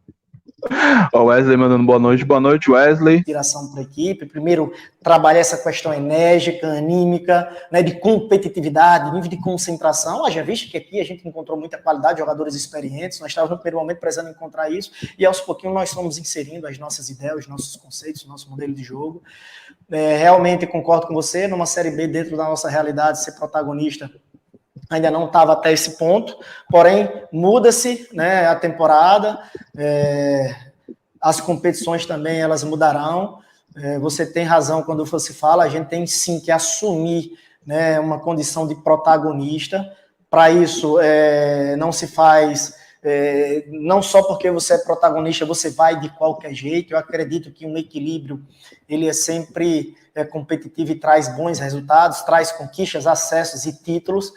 O Wesley mandando boa noite, Wesley. Inspiração para a equipe, primeiro trabalhar essa questão enérgica, anímica, né, de competitividade, nível de concentração. Já visto que aqui a gente encontrou muita qualidade, jogadores experientes, nós estávamos no primeiro momento precisando encontrar isso, e aos pouquinhos nós fomos inserindo as nossas ideias, os nossos conceitos, o nosso modelo de jogo. Realmente concordo com você, numa Série B, dentro da nossa realidade, ser protagonista ainda não estava até esse ponto, porém muda-se, né, a temporada, as competições também elas mudarão. Você tem razão quando você fala, a gente tem sim que assumir, né, uma condição de protagonista. Para isso não se faz, não só porque você é protagonista você vai de qualquer jeito. Eu acredito que um equilíbrio ele é sempre competitivo e traz bons resultados, traz conquistas, acessos e títulos.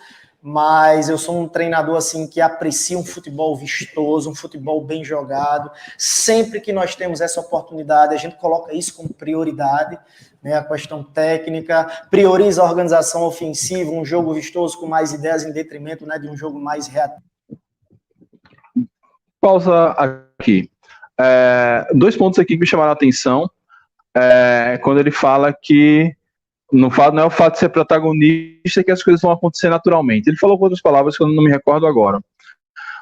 Mas eu sou um treinador assim que aprecia um futebol vistoso, um futebol bem jogado. Sempre que nós temos essa oportunidade, a gente coloca isso como prioridade, né? A questão técnica, prioriza a organização ofensiva, um jogo vistoso com mais ideias em detrimento, né, de um jogo mais reativo. Pausa aqui. 2 pontos aqui que me chamaram a atenção. Quando ele fala que não é o fato de ser protagonista que as coisas vão acontecer naturalmente. Ele falou com outras palavras que eu não me recordo agora.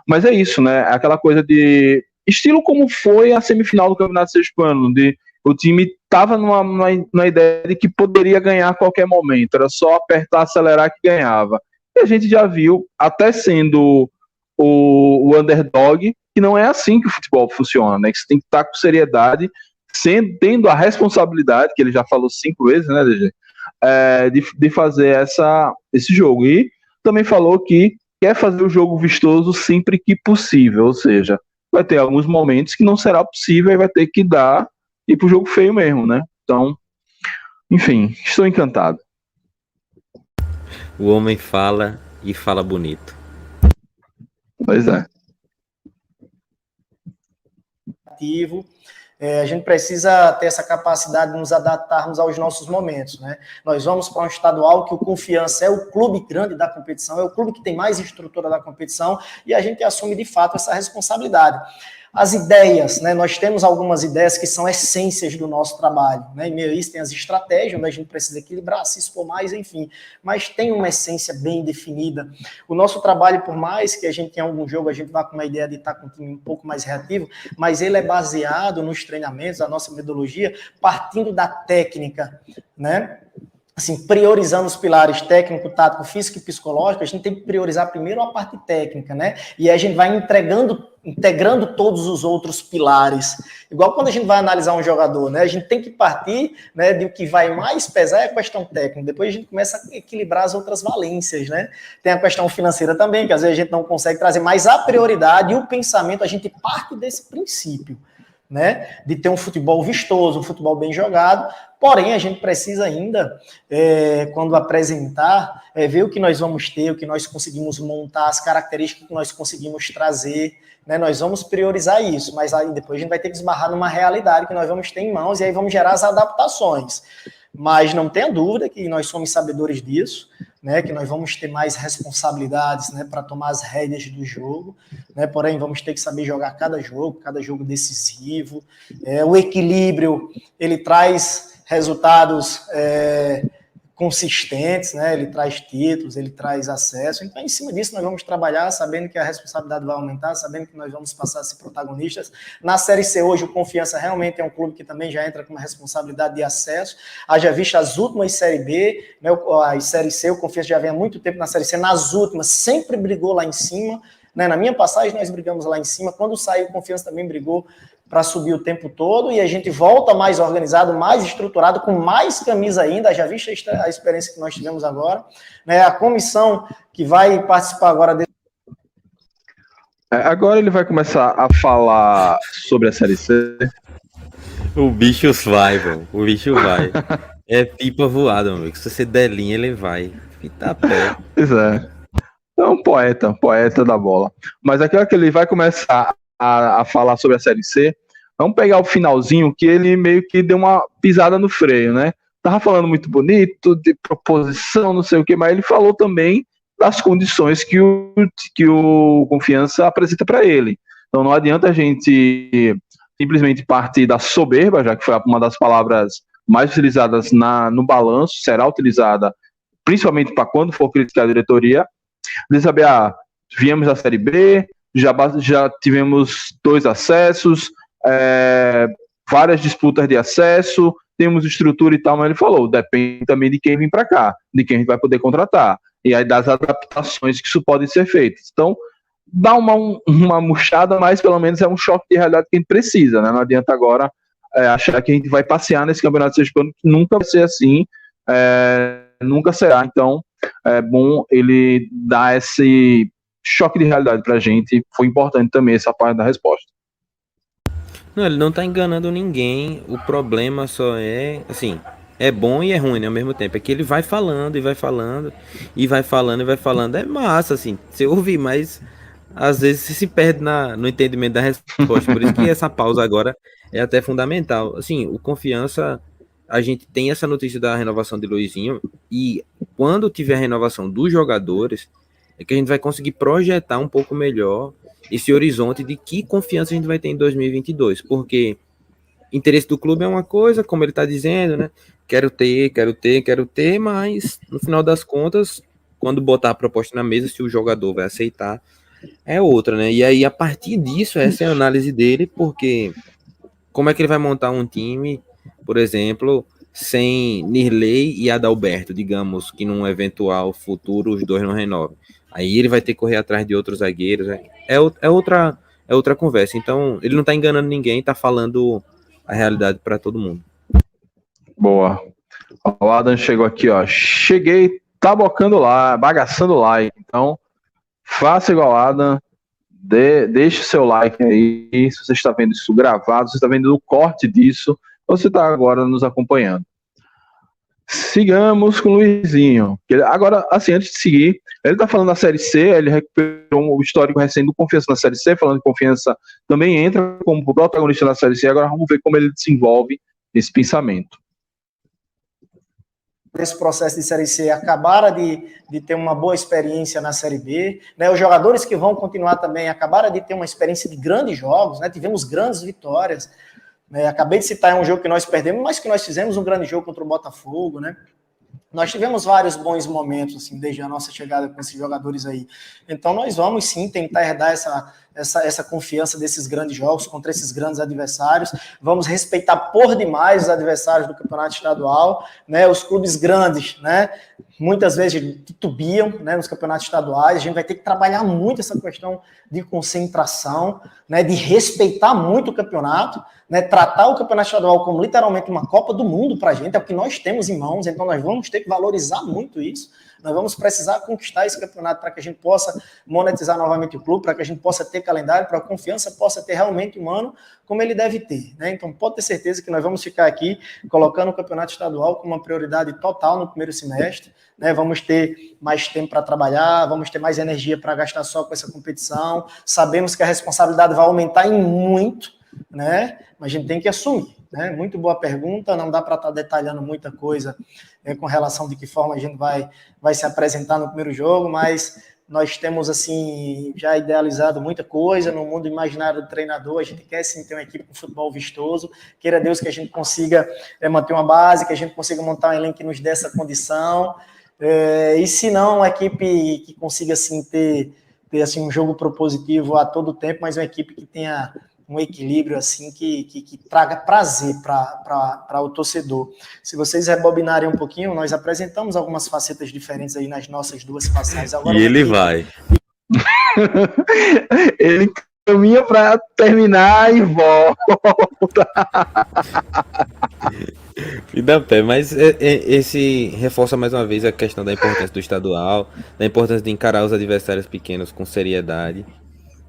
Mas é isso, né? Aquela coisa de estilo como foi a semifinal do Campeonato Sergipano, de o time estava numa ideia de que poderia ganhar a qualquer momento, era só apertar, acelerar que ganhava. E a gente já viu, até sendo o underdog, que não é assim que o futebol funciona, né? Que você tem que estar com seriedade, tendo a responsabilidade, que ele já falou 5 vezes, né, DG? De fazer esse jogo. E também falou que quer fazer o jogo vistoso sempre que possível, ou seja, vai ter alguns momentos que não será possível e vai ter que ir pro jogo feio mesmo, né? Então, enfim, estou encantado. O homem fala e fala bonito. Pois é. A gente precisa ter essa capacidade de nos adaptarmos aos nossos momentos, né? Nós vamos para um estadual que o Confiança é o clube grande da competição, é o clube que tem mais estrutura da competição, e a gente assume de fato essa responsabilidade. As ideias, né? Nós temos algumas ideias que são essências do nosso trabalho, né? Em meio a isso tem as estratégias, onde a gente precisa equilibrar, se expor mais, enfim. Mas tem uma essência bem definida. O nosso trabalho, por mais que a gente tenha algum jogo, a gente vá com uma ideia de estar com um time um pouco mais reativo, mas ele é baseado nos treinamentos, a nossa metodologia, partindo da técnica, né? Assim, priorizando os pilares técnico, tático, físico e psicológico, a gente tem que priorizar primeiro a parte técnica, né? E aí a gente vai integrando todos os outros pilares. Igual quando a gente vai analisar um jogador, né? A gente tem que partir, né, de o que vai mais pesar é a questão técnica. Depois a gente começa a equilibrar as outras valências, né? Tem a questão financeira também, que às vezes a gente não consegue trazer, mas a prioridade e o pensamento, a gente parte desse princípio, né, de ter um futebol vistoso, um futebol bem jogado, porém a gente precisa ainda, quando apresentar, ver o que nós vamos ter, o que nós conseguimos montar, as características que nós conseguimos trazer, né, nós vamos priorizar isso, mas aí depois a gente vai ter que esbarrar numa realidade que nós vamos ter em mãos e aí vamos gerar as adaptações. Mas não tenha dúvida que nós somos sabedores disso, né, que nós vamos ter mais responsabilidades, né, para tomar as rédeas do jogo, né, porém vamos ter que saber jogar cada jogo decisivo. O equilíbrio, ele traz resultados consistentes, né? Ele traz títulos, ele traz acesso. Então, em cima disso, nós vamos trabalhar, sabendo que a responsabilidade vai aumentar, sabendo que nós vamos passar a ser protagonistas. Na Série C hoje, o Confiança realmente é um clube que também já entra com uma responsabilidade de acesso. Haja visto as últimas Série B, né? A Série C, o Confiança já vem há muito tempo na Série C, nas últimas sempre brigou lá em cima, né? Na minha passagem, nós brigamos lá em cima. Quando saiu, o Confiança também brigou para subir o tempo todo, e a gente volta mais organizado, mais estruturado, com mais camisa ainda, já visto a experiência que nós tivemos agora, né? A comissão que vai participar agora desse... Agora ele vai começar a falar sobre a Série C. O bicho vai, mano. O bicho vai. É pipa voada, meu amigo. Se você der linha, ele vai. Fita pé. Pois é. É um poeta da bola. Mas aquela que ele vai começar a falar sobre a Série C, vamos pegar o finalzinho, que ele meio que deu uma pisada no freio, né? Tava falando muito bonito, de proposição, não sei o que, mas ele falou também das condições que o Confiança apresenta para ele. Então não adianta a gente simplesmente partir da soberba, já que foi uma das palavras mais utilizadas no balanço, será utilizada principalmente para quando for criticar a diretoria, de saber, viemos da Série B, já tivemos 2 acessos, várias disputas de acesso, temos estrutura e tal, mas ele falou, depende também de quem vem para cá, de quem a gente vai poder contratar, e aí das adaptações que isso podem ser feitas. Então, dá uma murchada, mas pelo menos é um choque de realidade que a gente precisa, né? Não adianta agora achar que a gente vai passear nesse campeonato sergipano, que nunca vai ser assim, nunca será. Então, é bom ele dar esse choque de realidade pra gente. Foi importante também essa parte da resposta. Não, ele não tá enganando ninguém. O problema só é, assim, é bom e é ruim, né, ao mesmo tempo. É que ele vai falando e vai falando e vai falando e vai falando. É massa, assim, você ouvir, mas às vezes você se perde no entendimento da resposta. Por isso que essa pausa agora é até fundamental. Assim, o Confiança, a gente tem essa notícia da renovação de Luizinho, e quando tiver a renovação dos jogadores, é que a gente vai conseguir projetar um pouco melhor esse horizonte de que Confiança a gente vai ter em 2022, porque interesse do clube é uma coisa, como ele está dizendo, né? Quero ter, mas no final das contas, quando botar a proposta na mesa, se o jogador vai aceitar, é outra, né? E aí, a partir disso, essa é a análise dele, porque como é que ele vai montar um time, por exemplo, sem Nirley e Adalberto, digamos que num eventual futuro os dois não renovem. Aí ele vai ter que correr atrás de outros zagueiros. É outra conversa. Então, ele não tá enganando ninguém, tá falando a realidade para todo mundo. Boa. O Adam chegou aqui, ó. Cheguei, tabocando lá, bagaçando like. Então, faça igual Adam. Deixe o seu like aí. Se você está vendo isso gravado, se você está vendo o corte disso, você está agora nos acompanhando. Sigamos com o Luizinho. Agora, assim, antes de seguir, ele está falando da Série C, ele recuperou o histórico recente do Confiança na Série C, falando que Confiança também entra como protagonista na Série C. Agora vamos ver como ele desenvolve esse pensamento. Esse processo de Série C acabaram de ter uma boa experiência na Série B, né? Os jogadores que vão continuar também acabaram de ter uma experiência de grandes jogos, né? Tivemos grandes vitórias. Acabei de citar um jogo que nós perdemos, mas que nós fizemos um grande jogo contra o Botafogo, né? Nós tivemos vários bons momentos, assim, desde a nossa chegada com esses jogadores aí. Então, nós vamos, sim, tentar herdar essa confiança desses grandes jogos contra esses grandes adversários. Vamos respeitar por demais os adversários do campeonato estadual, né? Os clubes grandes, né? Muitas vezes titubeam, né, nos campeonatos estaduais. A gente vai ter que trabalhar muito essa questão de concentração, né, de respeitar muito o campeonato, né, tratar o campeonato estadual como literalmente uma Copa do Mundo para a gente, é o que nós temos em mãos, então nós vamos ter que valorizar muito isso. Nós vamos precisar conquistar esse campeonato para que a gente possa monetizar novamente o clube, para que a gente possa ter ter calendário, para a Confiança possa ter realmente um ano como ele deve ter, né? Então pode ter certeza que nós vamos ficar aqui colocando o campeonato estadual como uma prioridade total no primeiro semestre, né? Vamos ter mais tempo para trabalhar, vamos ter mais energia para gastar só com essa competição, sabemos que a responsabilidade vai aumentar em muito, né? Mas a gente tem que assumir, né? Muito boa pergunta, não dá para estar detalhando muita coisa com relação de que forma a gente vai se apresentar no primeiro jogo, mas nós temos, assim, já idealizado muita coisa no mundo imaginário do treinador. A gente quer, sim, ter uma equipe com futebol vistoso. Queira Deus que a gente consiga manter uma base, que a gente consiga montar um elenco que nos dê essa condição. E se não, uma equipe que consiga, assim, ter assim, um jogo propositivo a todo tempo, mas uma equipe que tenha um equilíbrio assim que traga prazer para o torcedor. Se vocês rebobinarem um pouquinho, nós apresentamos algumas facetas diferentes aí nas nossas duas passagens. Agora, e ele vai. Ele caminha para terminar e volta. E dá pé, mas esse reforça mais uma vez a questão da importância do estadual, da importância de encarar os adversários pequenos com seriedade.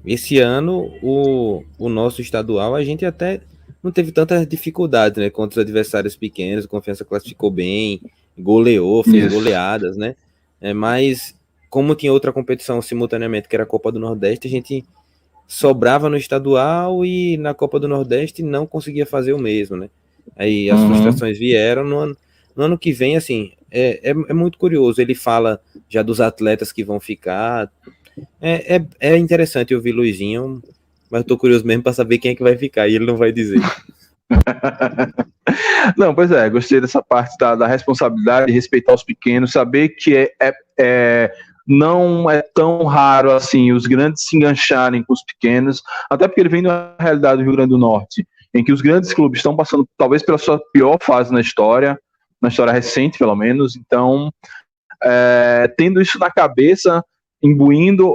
Esse ano, o nosso estadual, a gente até não teve tantas dificuldades, né? Contra os adversários pequenos, a Confiança classificou bem, goleou, fez goleadas, né? Mas, como tinha outra competição simultaneamente, que era a Copa do Nordeste, a gente sobrava no estadual e na Copa do Nordeste não conseguia fazer o mesmo, né? Aí as frustrações vieram no ano que vem, assim, é muito curioso. Ele fala já dos atletas que vão ficar. É interessante ouvir Luizinho, mas eu tô curioso mesmo para saber quem é que vai ficar, e ele não vai dizer. Não, pois gostei dessa parte da responsabilidade, respeitar os pequenos, saber que não é tão raro assim os grandes se engancharem com os pequenos, até porque ele vem da realidade do Rio Grande do Norte, em que os grandes clubes estão passando talvez pela sua pior fase na história recente pelo menos. Então, tendo isso na cabeça, imbuindo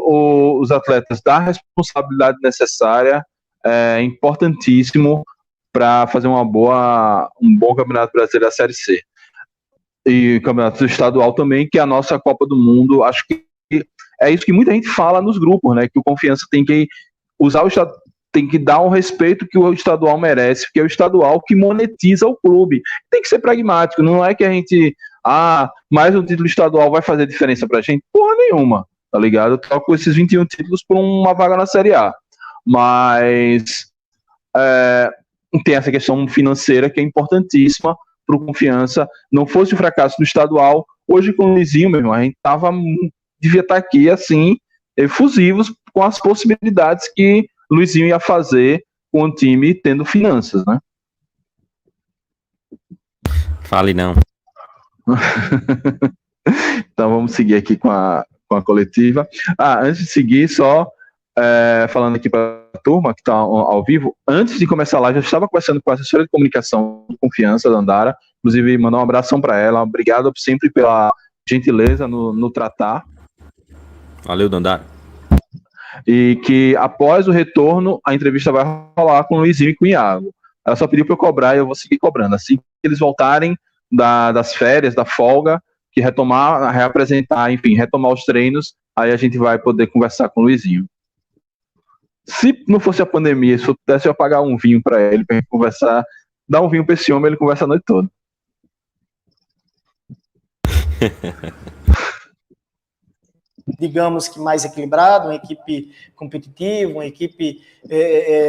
os atletas da responsabilidade necessária, é importantíssimo para fazer um bom Campeonato Brasileiro da Série C. E Campeonato Estadual também, que é a nossa Copa do Mundo. Acho que é isso que muita gente fala nos grupos, né? Que o Confiança tem que usar tem que dar um respeito que o estadual merece, porque é o estadual que monetiza o clube. Tem que ser pragmático, não é que a gente, mais um título estadual vai fazer diferença pra gente? Porra nenhuma, tá ligado? Eu troco esses 21 títulos por uma vaga na Série A. Mas tem essa questão financeira que é importantíssima para o Confiança. Não fosse o fracasso do estadual, hoje com o Luizinho, meu irmão, a gente devia estar aqui assim, efusivos com as possibilidades que Luizinho ia fazer com o time tendo finanças, né? Fale não. Então vamos seguir aqui com a coletiva. Antes de seguir, só falando aqui para a turma que está ao vivo, antes de começar a live, eu estava conversando com a assessora de comunicação de Confiança, Dandara, inclusive mandar um abração para ela, obrigado sempre pela gentileza no tratar. Valeu, Dandara. E que após o retorno, a entrevista vai rolar com o Luizinho e com o Iago. Ela só pediu para eu cobrar e eu vou seguir cobrando. Assim que eles voltarem das férias, da folga, que reapresentar, enfim, retomar os treinos, aí a gente vai poder conversar com o Luizinho. Se não fosse a pandemia, se eu pudesse eu pagar um vinho para ele, para gente conversar, dar um vinho para esse homem, ele conversa a noite toda. Digamos que mais equilibrado, uma equipe competitiva, uma equipe,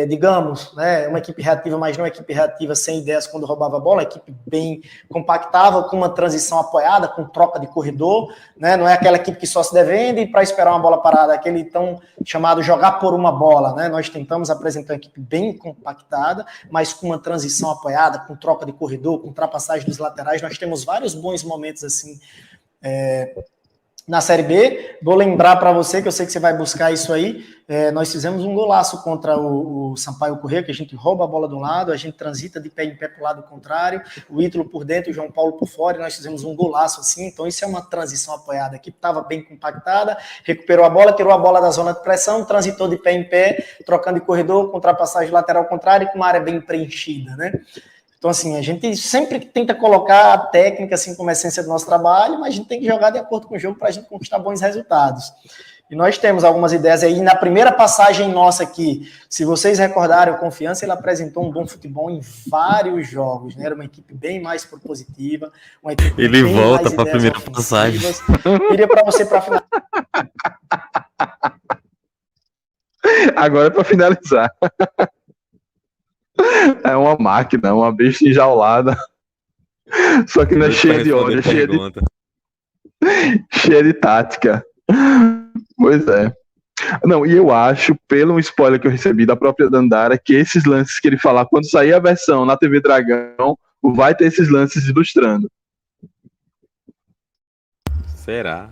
digamos, né, uma equipe reativa, mas não uma equipe reativa sem ideias quando roubava a bola, uma equipe bem compactável, com uma transição apoiada, com troca de corredor, né, não é aquela equipe que só se defende para esperar uma bola parada, aquele tão chamado jogar por uma bola, né, nós tentamos apresentar uma equipe bem compactada, mas com uma transição apoiada, com troca de corredor, com ultrapassagem dos laterais, nós temos vários bons momentos assim, na Série B. Vou lembrar para você, que eu sei que você vai buscar isso aí, nós fizemos um golaço contra o Sampaio Corrêa, que a gente rouba a bola de um lado, a gente transita de pé em pé para o lado contrário, o Ítalo por dentro, o João Paulo por fora, e nós fizemos um golaço assim. Então isso é uma transição apoiada. A equipe estava bem compactada, recuperou a bola, tirou a bola da zona de pressão, transitou de pé em pé, trocando de corredor, com ultrapassagem lateral contrária e com uma área bem preenchida, né? Então, assim, a gente sempre tenta colocar a técnica assim, como essência do nosso trabalho, mas a gente tem que jogar de acordo com o jogo para a gente conquistar bons resultados. E nós temos algumas ideias aí. Na primeira passagem nossa aqui, se vocês recordarem, o Confiança, ele apresentou um bom futebol em vários jogos, né? Era uma equipe bem mais propositiva, uma equipe Ele bem volta mais para a ideias primeira ofensivas. passagem. Queria para você, para finalizar. Agora, para finalizar, é uma máquina, uma besta enjaulada. Só que não é cheia de ódio, é cheia de tática. Pois é. Não, e eu acho, pelo spoiler que eu recebi da própria Dandara, que esses lances que ele falar, quando sair a versão na TV Dragão, vai ter esses lances ilustrando. Será?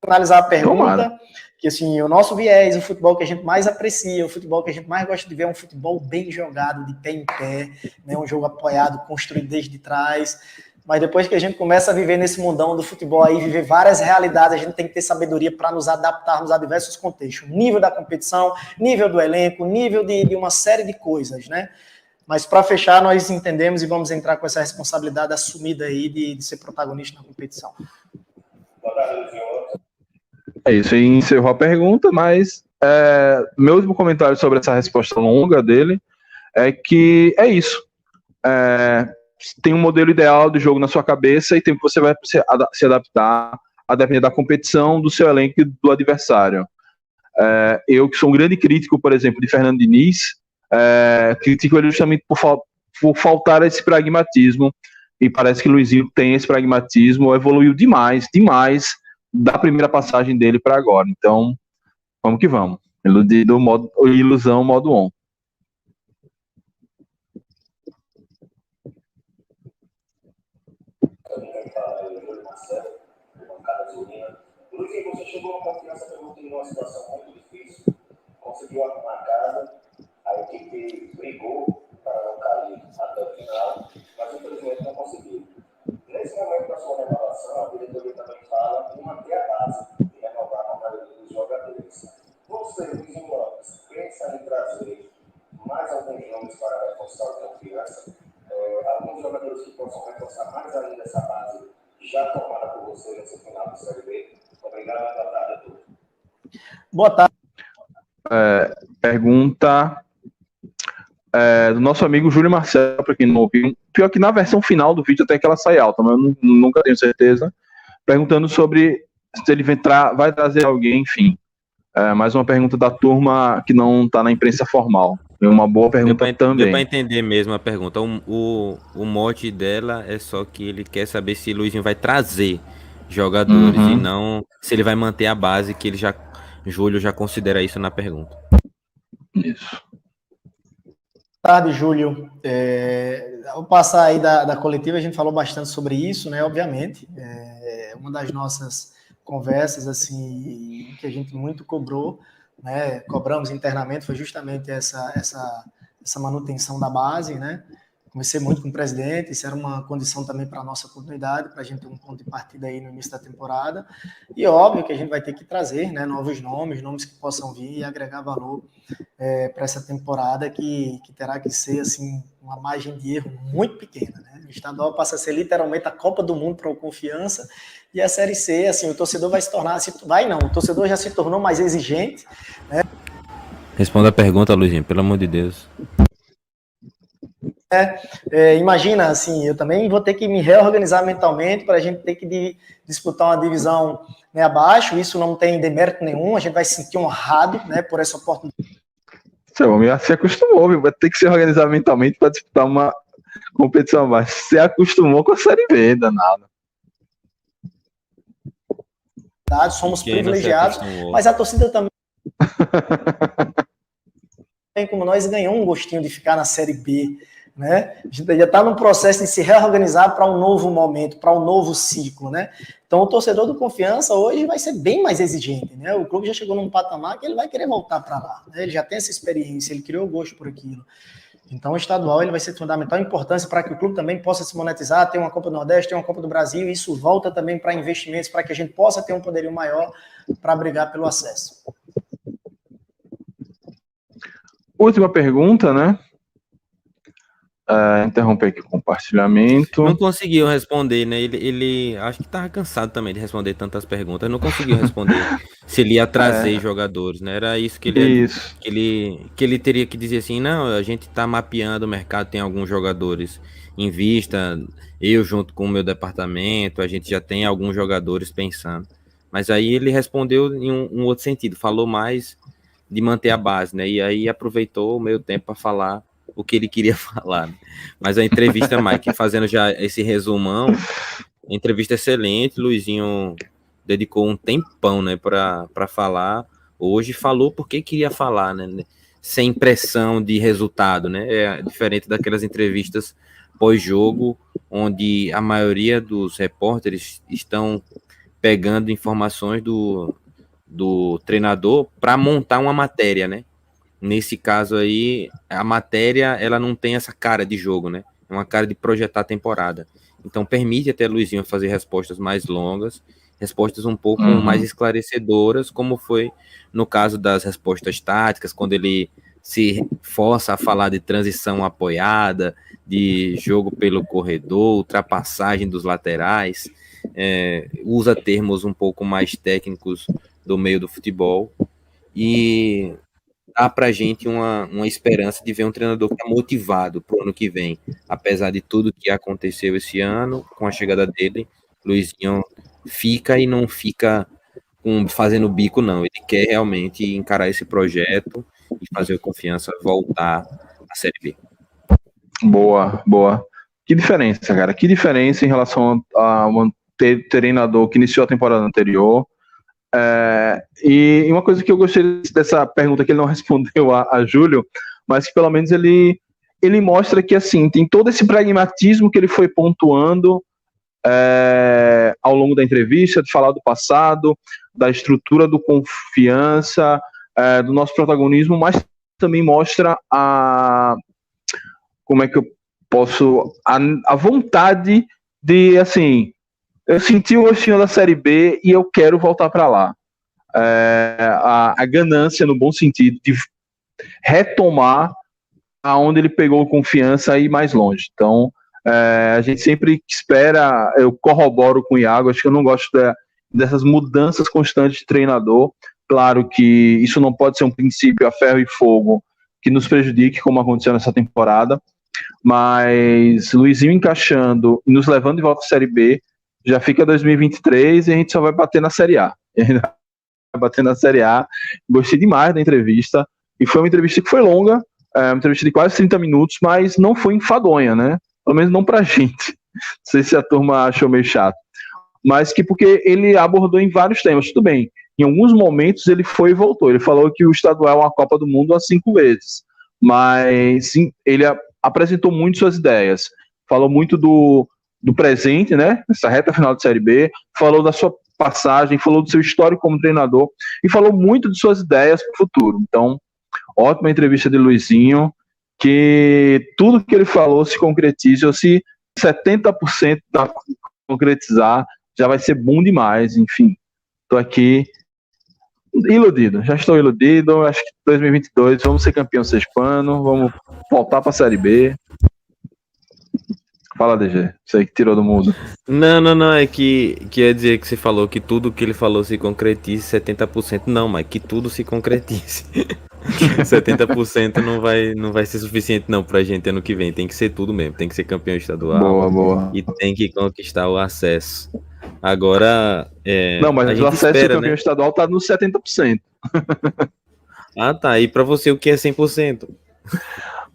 Finalizar a pergunta, Tomara. que assim, o nosso viés, o futebol que a gente mais aprecia, o futebol que a gente mais gosta de ver é um futebol bem jogado, de pé em pé, né? Um jogo apoiado, construído desde trás. Mas depois que a gente começa a viver nesse mundão do futebol aí, viver várias realidades, a gente tem que ter sabedoria para nos adaptarmos a diversos contextos. Nível da competição, nível do elenco, nível de uma série de coisas, né? Mas para fechar, nós entendemos e vamos entrar com essa responsabilidade assumida aí de ser protagonista na competição. É isso, e encerrou a pergunta, mas meu último comentário sobre essa resposta longa dele é que é isso. Tem um modelo ideal de jogo na sua cabeça e tem que você vai se adaptar a depender da competição, do seu elenco e do adversário. Eu, que sou um grande crítico, por exemplo, de Fernando Diniz, critico ele justamente por faltar esse pragmatismo, e parece que Luizinho tem esse pragmatismo, evoluiu demais da primeira passagem dele para agora. Então, vamos que vamos. Ilusão modo on. Luizinho, você chegou a Confiança pelo em uma situação muito difícil, conseguiu arrumar a casa, a equipe brigou para não cair até o final, mas infelizmente não conseguiu. Nesse momento da sua renovação, a diretoria também fala em manter a base e renovar a maioria dos jogadores. Você, Luizinho Lopes, pensa em trazer mais alguns nomes para reforçar a Confiança? Alguns jogadores que possam reforçar mais ainda essa base já tomada por você nesse final do Série B? Obrigado, boa tarde a todos. Boa tarde. Pergunta do nosso amigo Júlio Marcelo, para quem não ouviu. Pior que na versão final do vídeo até que ela sai alta, mas eu nunca tenho certeza. Perguntando sobre se ele vai trazer alguém, enfim. Mais uma pergunta da turma que não está na imprensa formal. É uma boa pergunta também. Deu para entender mesmo a pergunta. O mote dela é só que ele quer saber se Luizinho vai trazer jogadores e não se ele vai manter a base, que ele Júlio já considera isso na pergunta. Isso. Boa tarde, Júlio. Ao passar aí da coletiva, a gente falou bastante sobre isso, né? Obviamente, uma das nossas conversas, assim, que a gente muito cobrou, né? Cobramos internamente, foi justamente essa manutenção da base, né? Conversei muito com o presidente, isso era uma condição também para a nossa comunidade, para a gente ter um ponto de partida aí no início da temporada. E óbvio que a gente vai ter que trazer, né, novos nomes que possam vir e agregar valor para essa temporada que terá que ser assim, uma margem de erro muito pequena. Né? O estadual passa a ser literalmente a Copa do Mundo para o Confiança e a Série C, assim, o torcedor vai se tornar... o torcedor já se tornou mais exigente. Né? Responda a pergunta, Luizinho, pelo amor de Deus. Imagina, assim, eu também vou ter que me reorganizar mentalmente para a gente ter que disputar uma divisão, né, abaixo. Isso não tem demérito nenhum, a gente vai se sentir honrado, né, por essa oportunidade. Você se acostumou, viu? Vai ter que se organizar mentalmente para disputar uma competição abaixo. Você acostumou com a Série B, danado. Somos privilegiados, mas a torcida também, como nós, ganhou um gostinho de ficar na Série B. Né? A gente já está num processo de se reorganizar para um novo momento, para um novo ciclo, né? Então o torcedor do Confiança hoje vai ser bem mais exigente, né? O clube já chegou num patamar que ele vai querer voltar para lá, né? Ele já tem essa experiência, ele criou o gosto por aquilo. Então o estadual ele vai ser de fundamental importância para que o clube também possa se monetizar, ter uma Copa do Nordeste, ter uma Copa do Brasil, e isso volta também para investimentos, para que a gente possa ter um poderio maior para brigar pelo acesso. Última pergunta, né? Interromper aqui o compartilhamento. Não conseguiu responder, né? Ele acho que tava cansado também de responder tantas perguntas. Não conseguiu responder se ele ia trazer jogadores, né? Era isso que ele teria que dizer assim, não, a gente tá mapeando o mercado, tem alguns jogadores em vista, eu junto com o meu departamento, a gente já tem alguns jogadores pensando. Mas aí ele respondeu em um outro sentido, falou mais de manter a base, né? E aí aproveitou o meio tempo para falar o que ele queria falar. Mas a entrevista, Mike, fazendo já esse resumão, entrevista excelente, Luizinho dedicou um tempão, né, para falar. Hoje falou porque queria falar, né, sem pressão de resultado, né? É diferente daquelas entrevistas pós-jogo, onde a maioria dos repórteres estão pegando informações do treinador para montar uma matéria, né? Nesse caso aí, a matéria, ela não tem essa cara de jogo, né? É uma cara de projetar a temporada. Então, permite até Luizinho fazer respostas mais longas, respostas um pouco mais esclarecedoras, como foi no caso das respostas táticas, quando ele se força a falar de transição apoiada, de jogo pelo corredor, ultrapassagem dos laterais, usa termos um pouco mais técnicos do meio do futebol, e dá pra gente uma esperança de ver um treinador que é motivado pro ano que vem, apesar de tudo que aconteceu esse ano, com a chegada dele, Luizinho fica e não fica fazendo bico, não, ele quer realmente encarar esse projeto e fazer a Confiança voltar à Série B. Boa. Que diferença, cara, que diferença em relação a um treinador que iniciou a temporada anterior. E uma coisa que eu gostei dessa pergunta que ele não respondeu a Júlio, mas que pelo menos ele mostra que assim, tem todo esse pragmatismo que ele foi pontuando ao longo da entrevista, de falar do passado, da estrutura do Confiança, do nosso protagonismo, mas também mostra como é que eu posso, a vontade de, assim, eu senti o gostinho da Série B e eu quero voltar para lá. A ganância, no bom sentido, de retomar aonde ele pegou Confiança e ir mais longe. Então, a gente sempre espera, eu corroboro com o Iago, acho que eu não gosto dessas mudanças constantes de treinador. Claro que isso não pode ser um princípio a ferro e fogo que nos prejudique, como aconteceu nessa temporada, mas Luizinho encaixando e nos levando de volta à Série B, já fica 2023 e a gente só vai bater na Série A. Gostei demais da entrevista, e foi uma entrevista que foi longa, uma entrevista de quase 30 minutos, mas não foi enfadonha, né? Pelo menos não pra gente. Não sei se a turma achou meio chato. Mas que porque ele abordou em vários temas, tudo bem. Em alguns momentos ele foi e voltou. Ele falou que o estadual é uma Copa do Mundo há 5 vezes. Mas sim, ele apresentou muito suas ideias. Falou muito do presente, né? Nessa reta final de Série B. Falou da sua passagem, falou do seu histórico como treinador e falou muito de suas ideias para o futuro. Então, ótima entrevista de Luizinho, que tudo que ele falou se concretize, ou se 70% concretizar, já vai ser bom demais. Enfim, estou aqui já estou iludido, acho que 2022 vamos ser campeão sergipano, vamos voltar para a Série B. Fala, DG, você que tirou do mundo. Não, é que quer dizer que você falou que tudo que ele falou se concretize 70%, não, mas que tudo se concretize. 70% não vai ser suficiente não pra gente ano que vem, tem que ser tudo mesmo, tem que ser campeão estadual. Boa. E tem que conquistar o acesso. Agora, não, mas o acesso ao campeão, né? Estadual tá nos 70%. Ah, tá, e pra você o que é 100%?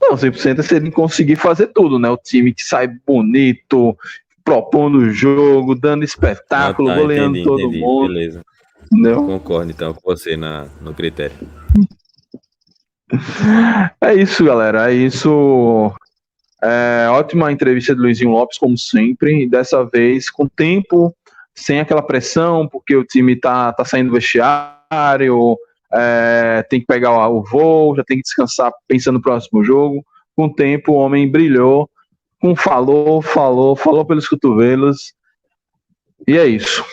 Não, 100% é se ele conseguir fazer tudo, né? O time que sai bonito, propondo o jogo, dando espetáculo, goleando todo mundo. Beleza. Entendeu? Concordo então com você no critério. É isso, galera. É isso. Ótima entrevista de Luizinho Lopes, como sempre. E dessa vez com tempo, sem aquela pressão, porque o time tá saindo do vestiário, tem que pegar o voo, já tem que descansar pensando no próximo jogo. Com o tempo, o homem brilhou, falou pelos cotovelos. E é isso.